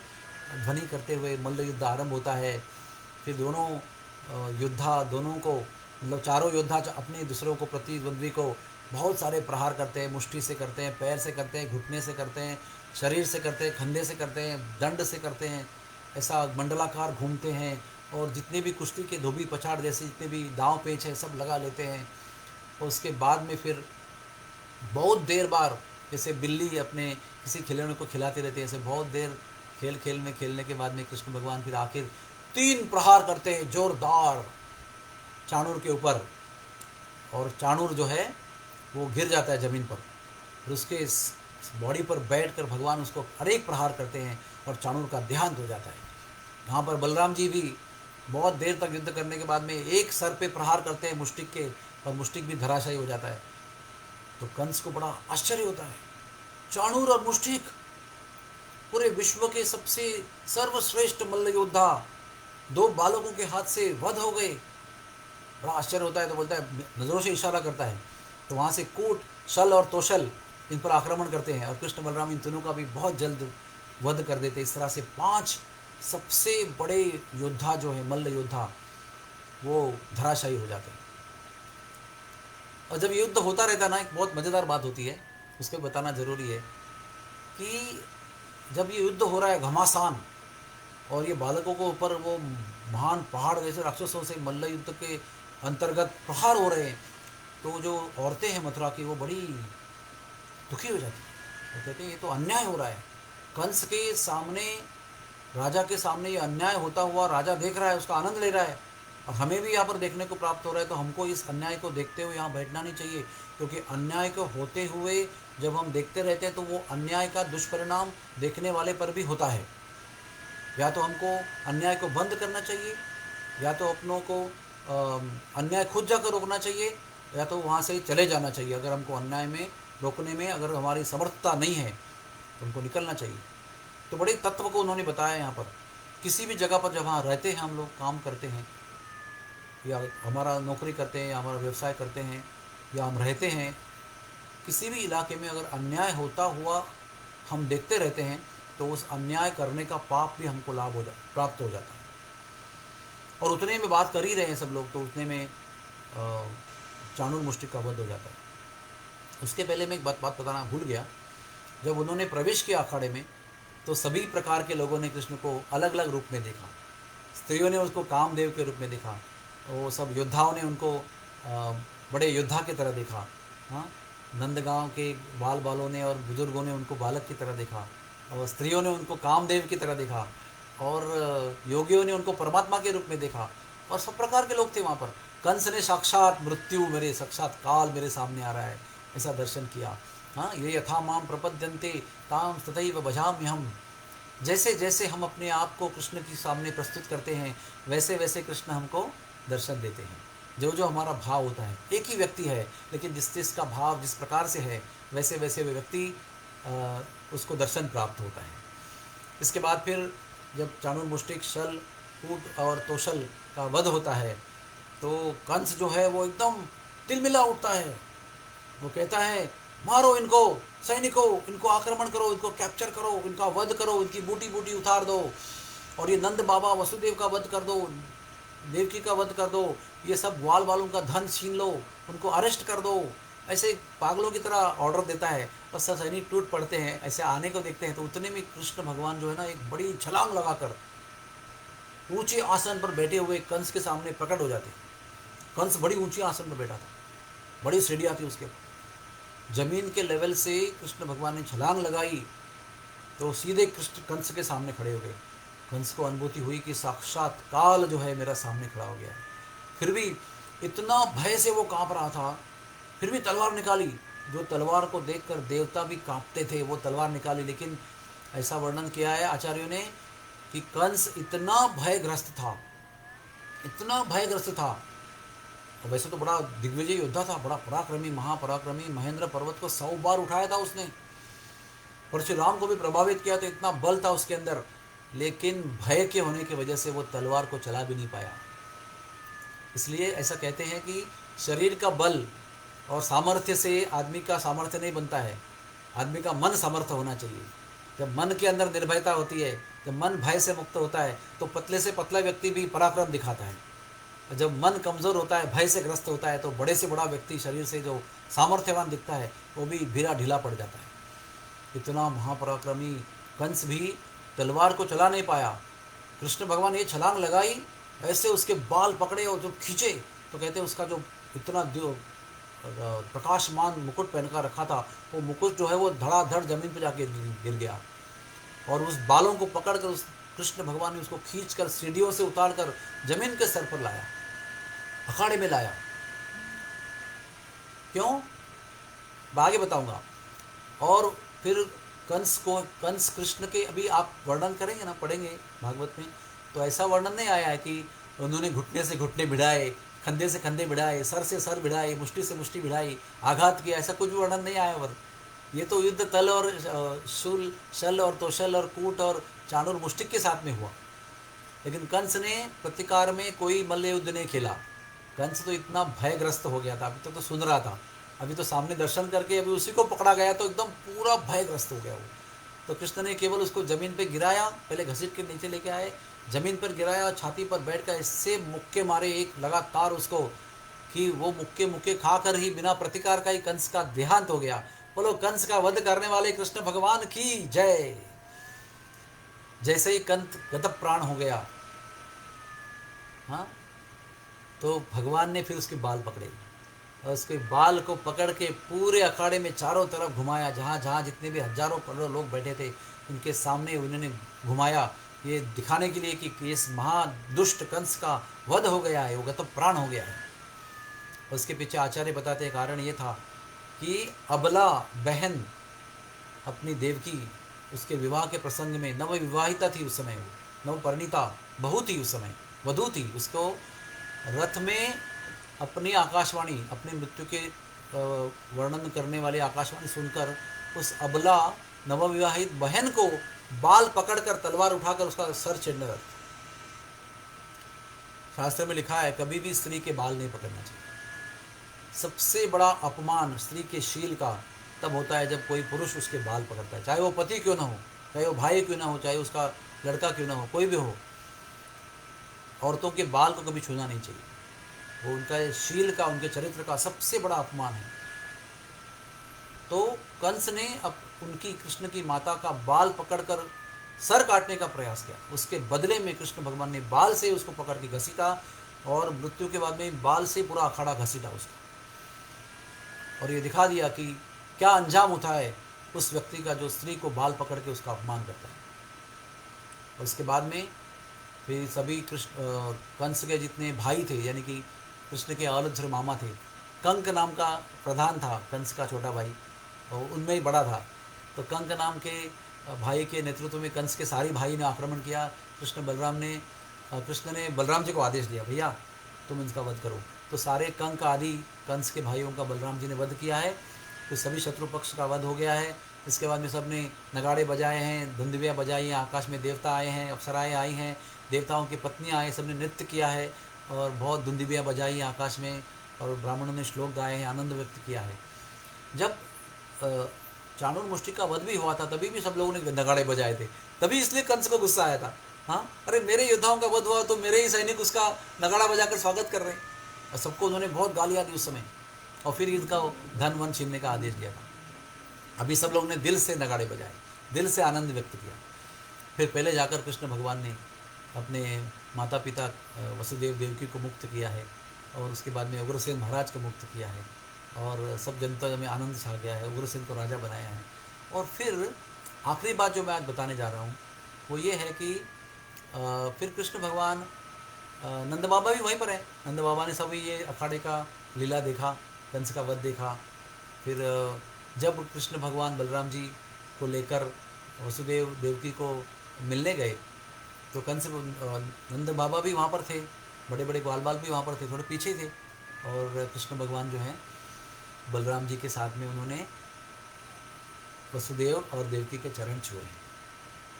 Speaker 1: ध्वनि करते हुए मल्ल युद्ध आरंभ होता है। फिर दोनों योद्धा, दोनों को मतलब चारों योद्धा अपने दूसरों को, प्रतिद्वंद्वी को बहुत सारे प्रहार करते हैं। मुष्टि से करते हैं, पैर से करते हैं, घुटने से करते हैं, शरीर से करते हैं, कंधे से करते हैं, दंड से करते हैं। ऐसा मंडलाकार घूमते हैं और जितने भी कुश्ती के धोबी पछाड़ जैसे जितने भी दांव पेच है सब लगा लेते हैं। और उसके बाद में फिर बहुत देर बार जैसे बिल्ली अपने किसी खिलौने को खिलाती रहती है, ऐसे बहुत देर खेल खेल में खेलने के बाद में कृष्ण भगवान फिर आखिर 3 प्रहार करते हैं जोरदार चाणूर के ऊपर, और चाणूर जो है वो गिर जाता है ज़मीन पर। फिर उसके बॉडी पर बैठकर भगवान उसको अनेक प्रहार करते हैं और चाणूर का देहांत हो जाता है। यहाँ पर बलराम जी भी बहुत देर तक युद्ध करने के बाद में एक सर पे प्रहार करते हैं मुष्टिक के, और मुष्टिक भी धराशायी हो जाता है। तो कंस को बड़ा आश्चर्य होता है, चाणूर और मुष्टिक पूरे विश्व के सबसे सर्वश्रेष्ठ मल्ल योद्धा 2 बालकों के हाथ से वध हो गए। बड़ा आश्चर्य होता है। तो बोलता है, नज़रों से इशारा करता है, तो वहाँ से कूट, शल और तोशल इन पर आक्रमण करते हैं और कृष्ण बलराम इन तीनों का भी बहुत जल्द वध कर देते। इस तरह से 5 सबसे बड़े योद्धा जो है मल्ल योद्धा वो धराशायी हो जाते हैं। और जब युद्ध होता रहता है ना, एक बहुत मज़ेदार बात होती है, उसको बताना ज़रूरी है कि जब ये युद्ध हो रहा है घमासान और ये बालकों को ऊपर वो महान पहाड़ जैसे राक्षसों से मल्ल युद्ध के अंतर्गत प्रहार हो रहे हैं, तो जो औरतें हैं मथुरा की वो बड़ी दुखी हो जाती है। वो कहते हैं ये तो अन्याय हो रहा है, कंस के सामने, राजा के सामने ये अन्याय होता हुआ राजा देख रहा है, उसका आनंद ले रहा है, और हमें भी यहाँ पर देखने को प्राप्त हो रहा है। तो हमको इस अन्याय को देखते हुए यहाँ बैठना नहीं चाहिए, क्योंकि अन्याय को होते हुए जब हम देखते रहते हैं तो वो अन्याय का दुष्परिणाम देखने वाले पर भी होता है। या तो हमको अन्याय को बंद करना चाहिए, या तो अपनों को अन्याय खुद जाकर रोकना चाहिए, या तो वहाँ से ही चले जाना चाहिए। अगर हमको अन्याय में रोकने में अगर हमारी समर्थता नहीं है तो हमको निकलना चाहिए। तो बड़े तत्व को उन्होंने बताया यहाँ पर। किसी भी जगह पर जहाँ रहते हैं हम लोग, काम करते हैं या हमारा नौकरी करते हैं या हमारा व्यवसाय करते हैं या हम रहते हैं, किसी भी इलाके में अगर अन्याय होता हुआ हम देखते रहते हैं तो उस अन्याय करने का पाप भी हमको प्राप्त हो जाता है। और उतने में बात कर ही रहे हैं सब लोग, तो उतने में चाणूर मुष्टिक का वध हो जाता है। उसके पहले मैं एक बात बताना भूल गया। जब उन्होंने प्रवेश किया अखाड़े में तो सभी प्रकार के लोगों ने कृष्ण को अलग अलग रूप में देखा। स्त्रियों ने उसको कामदेव के रूप में देखा, वो सब योद्धाओं ने उनको बड़े योद्धा की तरह देखा। हाँ, नंदगांव के बाल बालों ने और बुजुर्गों ने उनको बालक की तरह देखा, और स्त्रियों ने उनको कामदेव की तरह देखा, और योगियों ने उनको परमात्मा के रूप में देखा, और सब प्रकार के लोग थे वहाँ पर। कंस ने साक्षात मृत्यु, मेरे साक्षात काल मेरे सामने आ रहा है, ऐसा दर्शन किया। हाँ, ये यथा माम प्रपद्यन्ते ताम तथैव भजाम्य हम। जैसे जैसे हम अपने आप को कृष्ण के सामने प्रस्तुत करते हैं वैसे वैसे कृष्ण हमको दर्शन देते हैं। जो जो हमारा भाव होता है, एक ही व्यक्ति है लेकिन जिस जिसका भाव जिस प्रकार से है वैसे वैसे वे व्यक्ति उसको दर्शन प्राप्त होता है। इसके बाद फिर जब चाणूर मुष्टिक, शल, कूट और तोशल का वध होता है तो कंस जो है वो एकदम तिलमिला उठता है। वो कहता है, मारो इनको, सैनिकों, इनको आक्रमण करो, इनको कैप्चर करो, इनका वध करो, इनकी बूटी बूटी उतार दो, और ये नंद बाबा वसुदेव का वध कर दो, देवकी का वध कर दो, ये सब ग्वाल वालों का धन छीन लो, उनको अरेस्ट कर दो। ऐसे पागलों की तरह ऑर्डर देता है और सब सैनिक टूट पड़ते हैं। ऐसे आने को देखते हैं तो उतने में कृष्ण भगवान जो है ना एक बड़ी छलांग लगाकर ऊंचे आसन पर बैठे हुए कंस के सामने प्रकट हो जाते हैं। कंस बड़ी ऊंची आसन पर बैठा था, बड़ी सीढ़ियाँ थी उसके, जमीन के लेवल से कृष्ण भगवान ने छलांग लगाई तो सीधे कृष्ण कंस के सामने खड़े हो गए। कंस को अनुभूति हुई कि साक्षात काल जो है मेरा सामने खड़ा हो गया है। फिर भी इतना भय से वो कांप रहा था, फिर भी तलवार निकाली। जो तलवार को देखकर देवता भी कांपते थे, वो तलवार निकाली। लेकिन ऐसा वर्णन किया है आचार्यों ने कि कंस इतना भयग्रस्त था, इतना भयग्रस्त था। वैसे तो बड़ा दिग्विजय योद्धा था, बड़ा पराक्रमी, महापराक्रमी, महेंद्र पर्वत को 100 बार उठाया था उसने, परशुराम को भी प्रभावित किया, तो इतना बल था उसके अंदर। लेकिन भय के होने की वजह से वो तलवार को चला भी नहीं पाया। इसलिए ऐसा कहते हैं कि शरीर का बल और सामर्थ्य से आदमी का सामर्थ्य नहीं बनता है, आदमी का मन सामर्थ्य होना चाहिए। जब मन के अंदर निर्भयता होती है, जब मन भय से मुक्त होता है, तो पतले से पतला व्यक्ति भी पराक्रम दिखाता है। जब मन कमज़ोर होता है, भय से ग्रस्त होता है, तो बड़े से बड़ा व्यक्ति शरीर से जो सामर्थ्यवान दिखता है वो भी ढीला ढीला पड़ जाता है। इतना महापराक्रमी कंस भी तलवार को चला नहीं पाया। कृष्ण भगवान ने छलांग लगाई, ऐसे उसके बाल पकड़े और जब खींचे तो कहते हैं उसका जो इतना जो प्रकाशमान मुकुट पहन कर रखा था, वो मुकुट जो है वो धड़ाधड़ जमीन पर जाके गिर गया। और उस बालों को पकड़कर उस कृष्ण भगवान ने उसको खींचकर सीढ़ियों से उतारकर जमीन के सर पर लाया, अखाड़े में लाया। क्यों, आगे बताऊंगा। और फिर कंस कृष्ण के अभी आप वर्णन करेंगे ना, पढ़ेंगे भागवत में, तो ऐसा वर्णन नहीं आया है कि उन्होंने घुटने से घुटने भिड़ाए, कंधे से कंधे भिड़ाए, सर से सर भिड़ाए, मुष्टि से मुष्टि भिड़ाई, आघात किया, ऐसा कुछ भी वर्णन नहीं आया। वर ये तो युद्ध तल और शूल शल और तोशल और कूट और चाणूर मुष्टिक के साथ में हुआ। लेकिन कंस ने प्रतिकार में कोई मल्ल युद्ध नहीं खेला। कंस तो इतना भयग्रस्त हो गया था, अभी तो सुन रहा था, अभी तो सामने दर्शन करके अभी उसी को पकड़ा गया तो एकदम पूरा भयग्रस्त हो गया वो। तो कृष्ण ने केवल उसको जमीन पे गिराया, पहले घसीट के नीचे लेके आए, जमीन पर गिराया, छाती पर बैठकर इससे मुक्के मारे एक लगातार उसको, कि वो मुक्के मुक्के खाकर ही बिना प्रतिकार का ही कंस का देहांत हो गया। बोलो कंस का वध करने वाले कृष्ण भगवान की जय। जैसे ही कंस गत प्राण हो गया, हाँ, तो भगवान ने फिर उसके बाल पकड़े और उसके बाल को पकड़ के पूरे अखाड़े में चारों तरफ घुमाया, जहाँ जहाँ जितने भी हजारों करोड़ों लोग बैठे थे उनके सामने उन्होंने घुमाया, ये दिखाने के लिए कि इस महादुष्ट कंस का वध हो गया है, वो गत प्राण हो गया है। उसके पीछे आचार्य बताते हैं कारण ये था कि अबला बहन अपनी देवकी, उसके विवाह के प्रसंग में, नव विवाहिता थी उस समय, नव परिणीता बहू थी उस समय, वधू थी, उसको रथ में अपनी आकाशवाणी, अपनी मृत्यु के वर्णन करने वाली आकाशवाणी सुनकर उस अबला नवविवाहित बहन को बाल पकड़कर तलवार उठाकर उसका सर छेड़ने लगा। शास्त्र में लिखा है कभी भी स्त्री के बाल नहीं पकड़ना चाहिए। सबसे बड़ा अपमान स्त्री के शील का तब होता है जब कोई पुरुष उसके बाल पकड़ता है, चाहे वो पति क्यों ना हो, चाहे वो भाई क्यों ना हो, चाहे उसका लड़का क्यों ना हो, कोई भी हो। औरतों के बाल को कभी छूना नहीं चाहिए, वो उनका शील का, उनके चरित्र का सबसे बड़ा अपमान है। तो कंस ने अब उनकी, कृष्ण की माता का बाल पकड़कर सर काटने का प्रयास किया। उसके बदले में कृष्ण भगवान ने बाल से उसको पकड़ के घसीटा और मृत्यु के बाद में बाल से पूरा अखाड़ा घसीटा उसका, और ये दिखा दिया कि क्या अंजाम होता है उस व्यक्ति का जो स्त्री को बाल पकड़ के उसका अपमान करता है। और उसके बाद में फिर सभी कंस के जितने भाई थे, यानी कि कृष्ण के आलुद्र मामा थे, कंक नाम का प्रधान था कंस का छोटा भाई, और उनमें ही बड़ा था। तो कंक नाम के भाई के नेतृत्व में कंस के सारे भाई ने आक्रमण किया। कृष्ण ने बलराम जी को आदेश दिया, भैया तुम इनका वध करो। तो सारे कंक आदि कंस के भाइयों का बलराम जी ने वध किया है। तो सभी शत्रु पक्ष का वध हो गया है। इसके बाद में सब ने नगाड़े बजाए हैं, धुंदबियाँ बजाई हैं, आकाश में देवता आए हैं, अप्सराएँ आई हैं, देवताओं की पत्नियाँ आई, सब ने नृत्य किया है और बहुत धुंदबियाँ बजाई हैं आकाश में, और ब्राह्मणों ने श्लोक गाए हैं, आनंद व्यक्त किया है। जब चाणूर मुष्टिक का वध भी हुआ था तभी भी सब लोगों ने नगाड़े बजाए थे, तभी इसलिए कंस को गुस्सा आया था। हाँ, अरे मेरे योद्धाओं का वध हुआ तो मेरे ही सैनिक उसका नगाड़ा बजाकर स्वागत कर रहे हैं, और सबको उन्होंने बहुत गालियाँ दी उस समय, और फिर इनका धन वन छीनने का आदेश दिया था। अभी सब लोगों ने दिल से नगाड़े बजाए, दिल से आनंद व्यक्त किया। फिर पहले जाकर कृष्ण भगवान ने अपने माता पिता वसुदेव देवकी को मुक्त किया है, और उसके बाद में उग्रसेन महाराज को मुक्त किया है, और सब जनता में आनंद छा गया है, उग्रसेन को राजा बनाया है। और फिर आखिरी बात जो मैं आज बताने जा रहा हूँ वो ये है कि फिर कृष्ण भगवान, नंद बाबा भी वहीं पर है, नंद बाबा ने सभी ये अखाड़े का लीला देखा, कंस का वध देखा। फिर जब कृष्ण भगवान बलराम जी को लेकर वसुदेव देवकी को मिलने गए तो कंस, नंद बाबा भी वहाँ पर थे, बड़े बड़े ग्वाल बाल भी वहाँ पर थे, थोड़े पीछे थे, और कृष्ण भगवान जो हैं बलराम जी के साथ में उन्होंने वसुदेव और देवकी के चरण छुए,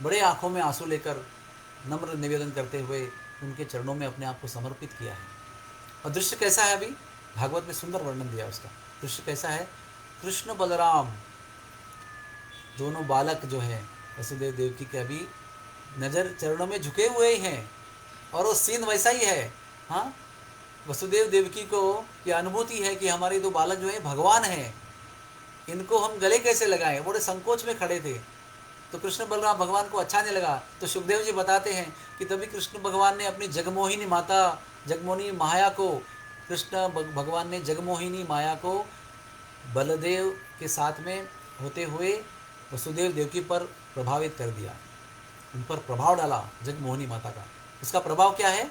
Speaker 1: बड़े आँखों में आंसू लेकर नम्र निवेदन करते हुए उनके चरणों में अपने आप को समर्पित किया है। और दृश्य कैसा है, अभी भागवत में सुंदर वर्णन दिया उसका। दृश्य कैसा है, कृष्ण बलराम दोनों बालक जो हैं वसुदेव देवकी के अभी नज़र चरणों में झुके हुए ही हैं, और वो सीन वैसा ही है। हाँ, वसुदेव देवकी को ये अनुभूति है कि हमारे दो बालक जो हैं भगवान हैं, इनको हम गले कैसे लगाएं, बड़े संकोच में खड़े थे। तो कृष्ण बलराम भगवान को अच्छा नहीं लगा, तो सुखदेव जी बताते हैं कि तभी कृष्ण भगवान ने अपनी जगमोहिनी माता, जगमोहिनी माया को, कृष्ण भगवान ने जगमोहिनी माया को बलदेव के साथ में होते हुए वसुदेव देवकी पर प्रभावित कर दिया, उन पर प्रभाव डाला जगमोहिनी माता का। उसका प्रभाव क्या है,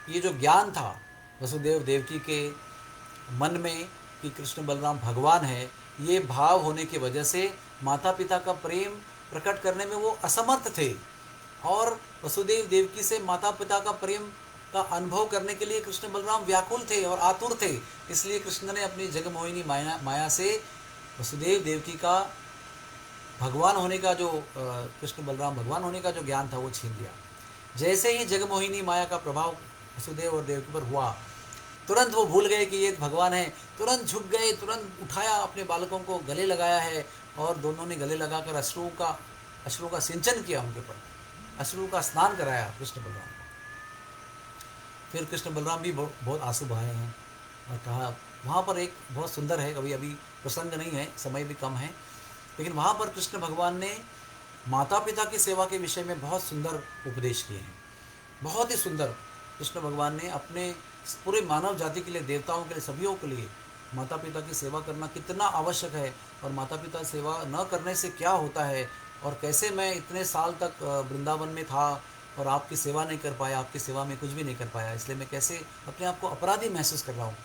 Speaker 1: ये जो ज्ञान था वसुदेव देवकी के मन में कि कृष्ण बलराम भगवान है, ये भाव होने की वजह से माता पिता का प्रेम प्रकट करने में वो असमर्थ थे, और वसुदेव देवकी से माता पिता का प्रेम का अनुभव करने के लिए कृष्ण बलराम व्याकुल थे और आतुर थे। इसलिए कृष्ण ने अपनी जगमोहिनी माया से वसुदेव देवकी का भगवान होने का जो कृष्ण बलराम भगवान होने का जो ज्ञान था वो छीन लिया। जैसे ही जगमोहिनी माया का प्रभाव वसुदेव और देवकी पर हुआ, तुरंत वो भूल गए कि ये भगवान है, तुरंत झुक गए, तुरंत उठाया, अपने बालकों को गले लगाया है, और दोनों ने गले लगाकर अश्रुओं का सिंचन किया, उनके ऊपर अश्रुओं का स्नान कराया कृष्ण बलराम को। फिर कृष्ण बलराम भी बहुत आंसू बहाए हैं, और कहा, वहाँ पर एक बहुत सुंदर है, कभी अभी प्रसंग नहीं है, समय भी कम है, लेकिन वहाँ पर कृष्ण भगवान ने माता पिता की सेवा के विषय में बहुत सुंदर उपदेश किए हैं। बहुत ही सुंदर कृष्ण भगवान ने अपने पूरे मानव जाति के लिए, देवताओं के लिए, सभीयों के लिए माता पिता की सेवा करना कितना आवश्यक है, और माता पिता सेवा न करने से क्या होता है, और कैसे मैं इतने साल तक वृंदावन में था और आपकी सेवा नहीं कर पाया, आपकी सेवा में कुछ भी नहीं कर पाया, इसलिए मैं कैसे अपने आप को अपराधी महसूस कर रहा हूँ।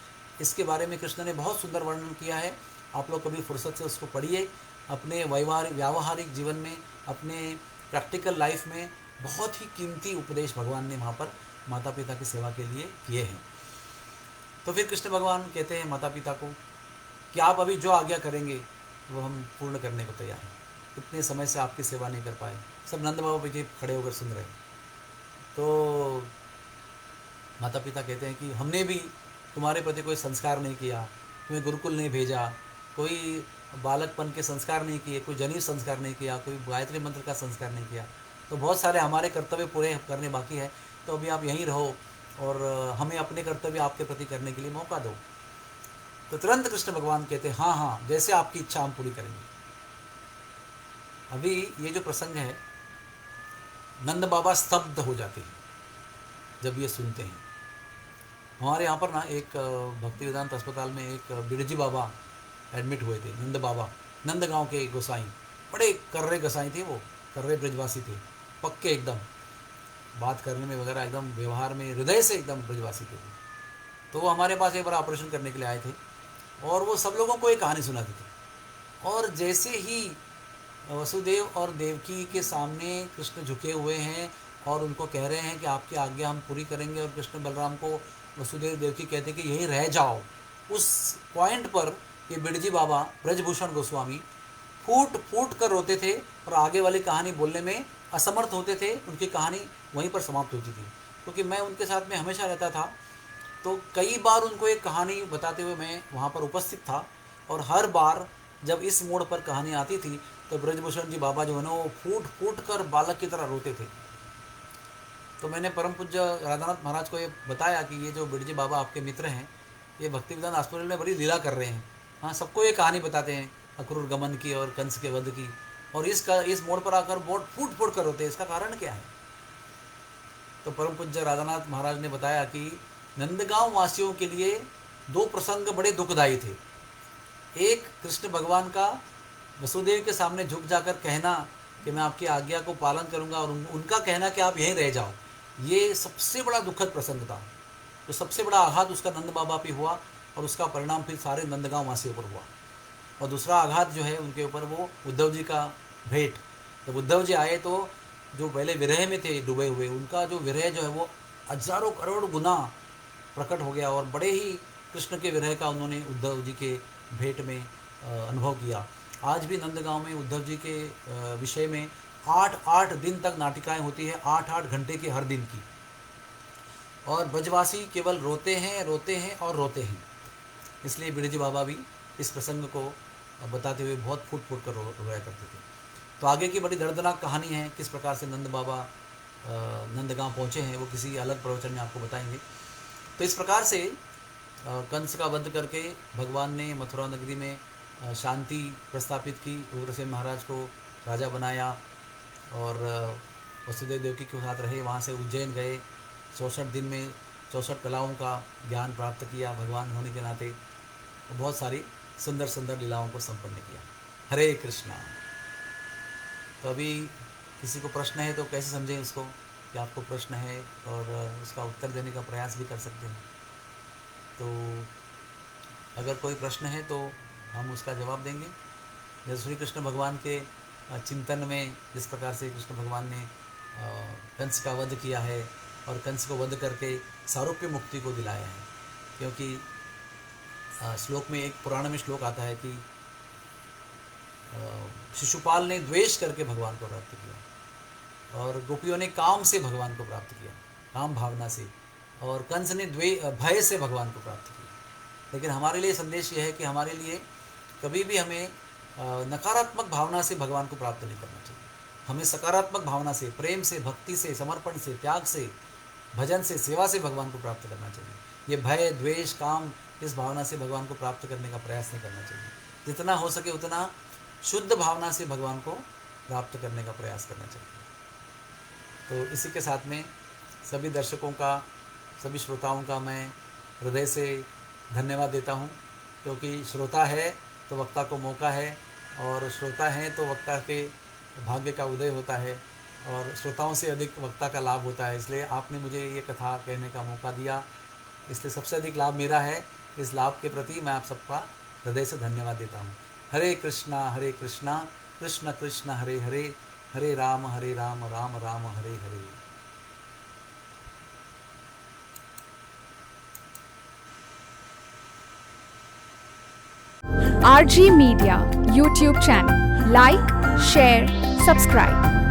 Speaker 1: इसके बारे में कृष्ण ने बहुत सुंदर वर्णन किया है। आप लोग कभी फुर्सत से उसको पढ़िए, अपने व्यावहारिक जीवन में, अपने प्रैक्टिकल लाइफ में बहुत ही कीमती उपदेश भगवान ने वहाँ पर माता पिता की सेवा के लिए किए हैं। तो फिर कृष्ण भगवान कहते हैं माता पिता को कि आप अभी जो आज्ञा करेंगे वो हम पूर्ण करने को तैयार हैं, इतने समय से आपकी सेवा नहीं कर पाए। सब नंद बाबा पीछे खड़े होकर सुन रहे हैं। तो माता पिता कहते हैं कि हमने भी तुम्हारे प्रति कोई संस्कार नहीं किया, तुम्हें गुरुकुल नहीं भेजा, कोई बालकपन के संस्कार नहीं किए, कोई जनीव संस्कार नहीं किया, कोई गायत्री मंत्र का संस्कार नहीं किया, तो बहुत सारे हमारे कर्तव्य पूरे करने बाकी है, तो अभी आप यहीं रहो और हमें अपने कर्तव्य आपके प्रति करने के लिए मौका दो। तो तुरंत कृष्ण भगवान कहते हैं, हाँ हाँ, जैसे आपकी इच्छा हम पूरी करेंगे। अभी ये जो प्रसंग है, नंद बाबा स्तब्ध हो जाते हैं जब ये सुनते हैं। हमारे यहाँ पर ना एक भक्ति वेदांत अस्पताल में एक बिरजी बाबा एडमिट हुए थे, नंद बाबा, नंदगांव के गोसाई, बड़े कर्रे गोसाई थे, वो कर्रे ब्रजवासी थे, पक्के एकदम, बात करने में वगैरह एकदम, व्यवहार में हृदय से एकदम ब्रजवासी थे। तो वो हमारे पास एक बार ऑपरेशन करने के लिए आए थे, और वो सब लोगों को एक कहानी सुनाते थे। और जैसे ही वसुदेव और देवकी के सामने कृष्ण झुके हुए हैं और उनको कह रहे हैं कि आपकी आज्ञा हम पूरी करेंगे, और कृष्ण बलराम को वसुदेव देवकी कहते हैं कि यहीं रह जाओ, उस पॉइंट पर ये बिरजी बाबा ब्रजभूषण गोस्वामी फूट फूट कर रोते थे, और आगे वाली कहानी बोलने में असमर्थ होते थे। उनकी कहानी वहीं पर समाप्त होती थी, क्योंकि मैं उनके साथ में हमेशा रहता था, तो कई बार उनको एक कहानी बताते हुए मैं वहाँ पर उपस्थित था, और हर बार जब इस मोड़ पर कहानी आती थी तो ब्रजभूषण जी बाबा जो है ना, वो फूट फूट कर बालक की तरह रोते थे। तो मैंने परम पूज्य राधानाथ महाराज को ये बताया कि ये जो बिरजी बाबा आपके मित्र हैं, ये भक्ति वेदांत अस्पताल में बड़ी लीला कर रहे हैं। हाँ, सबको ये कहानी बताते हैं अक्रूर गमन की और कंस के वध की, और इस मोड़ पर आकर बहुत फूट फूट कर होते हैं, इसका कारण क्या है? तो परम पूज्य राधानाथ महाराज ने बताया कि नंदगांव वासियों के लिए दो प्रसंग बड़े दुखदायी थे। एक, कृष्ण भगवान का वसुदेव के सामने झुक जाकर कहना कि मैं आपकी आज्ञा को पालन करूंगा, और उनका कहना कि आप यहीं रह जाओ, ये सबसे बड़ा दुखद प्रसंग था। तो सबसे बड़ा आघात उसका नंद बाबा पे हुआ, और उसका परिणाम फिर सारे नंदगांव वासियों पर हुआ। और दूसरा आघात जो है उनके ऊपर, वो उद्धव जी का भेंट। जब उद्धव जी आए तो जो पहले विरह में थे डूबे हुए, उनका जो विरह जो है वो हजारों करोड़ गुना प्रकट हो गया, और बड़े ही कृष्ण के विरह का उन्होंने उद्धव जी के भेंट में अनुभव किया। आज भी नंदगांव में उद्धव जी के विषय में 8-8 दिन तक नाटिकाएं होती है, 8-8 घंटे की हर दिन की, और ब्रजवासी केवल रोते हैं और रोते हैं। इसलिए बिरजू बाबा भी इस प्रसंग को बताते हुए बहुत फूट फूट कर रोया करते थे। तो आगे की बड़ी दर्दनाक कहानी है, किस प्रकार से नंद बाबा नंदगांव पहुँचे हैं, वो किसी अलग प्रवचन में आपको बताएंगे। तो इस प्रकार से कंस का वध करके भगवान ने मथुरा नगरी में शांति प्रस्थापित की, उग्रसेन महाराज को राजा बनाया और वसुदेव देवकी के साथ रहे। वहाँ से उज्जैन गए, 64 दिन में 64 कलाओं का ज्ञान प्राप्त किया भगवान होने के नाते, बहुत सारी सुंदर सुंदर लीलाओं को संपन्न किया। हरे कृष्णा। तो अभी किसी को प्रश्न है तो कैसे समझें उसको, कि आपको प्रश्न है और उसका उत्तर देने का प्रयास भी कर सकते हैं। तो अगर कोई प्रश्न है तो हम उसका जवाब देंगे। जैसे श्री कृष्ण भगवान के चिंतन में जिस प्रकार से कृष्ण भगवान ने कंस का वध किया है और कंस को वध करके सारूप्य मुक्ति को दिलाया है, क्योंकि श्लोक में, एक पुराण में श्लोक आता है कि शिशुपाल ने द्वेष करके भगवान को प्राप्त किया और गोपियों ने काम से भगवान को प्राप्त किया, काम भावना से, और कंस ने भय से भगवान को प्राप्त किया। लेकिन हमारे लिए संदेश यह है कि हमारे लिए कभी भी हमें नकारात्मक भावना से भगवान को प्राप्त नहीं करना चाहिए। हमें सकारात्मक भावना से, प्रेम से, भक्ति से, समर्पण से, त्याग से, भजन से, सेवा से भगवान को प्राप्त करना चाहिए। ये भय, द्वेष, काम, इस भावना से भगवान को प्राप्त करने का प्रयास नहीं करना चाहिए। जितना हो सके उतना शुद्ध भावना से भगवान को प्राप्त करने का प्रयास करना चाहिए। तो इसी के साथ में सभी दर्शकों का, सभी श्रोताओं का मैं हृदय से धन्यवाद देता हूँ, क्योंकि श्रोता है तो वक्ता को मौका है, और श्रोता हैं तो वक्ता के भाग्य का उदय होता है, और श्रोताओं से अधिक वक्ता का लाभ होता है। इसलिए आपने मुझे ये कथा कहने का मौका दिया, इसलिए सबसे अधिक लाभ मेरा है। इस लाभ के प्रति मैं आप सबका हृदय से धन्यवाद देता हूँ। हरे कृष्णा कृष्ण कृष्ण हरे हरे, हरे Ram Ram Ram Hare Hare.
Speaker 2: RG Media YouTube channel. Like, share, subscribe.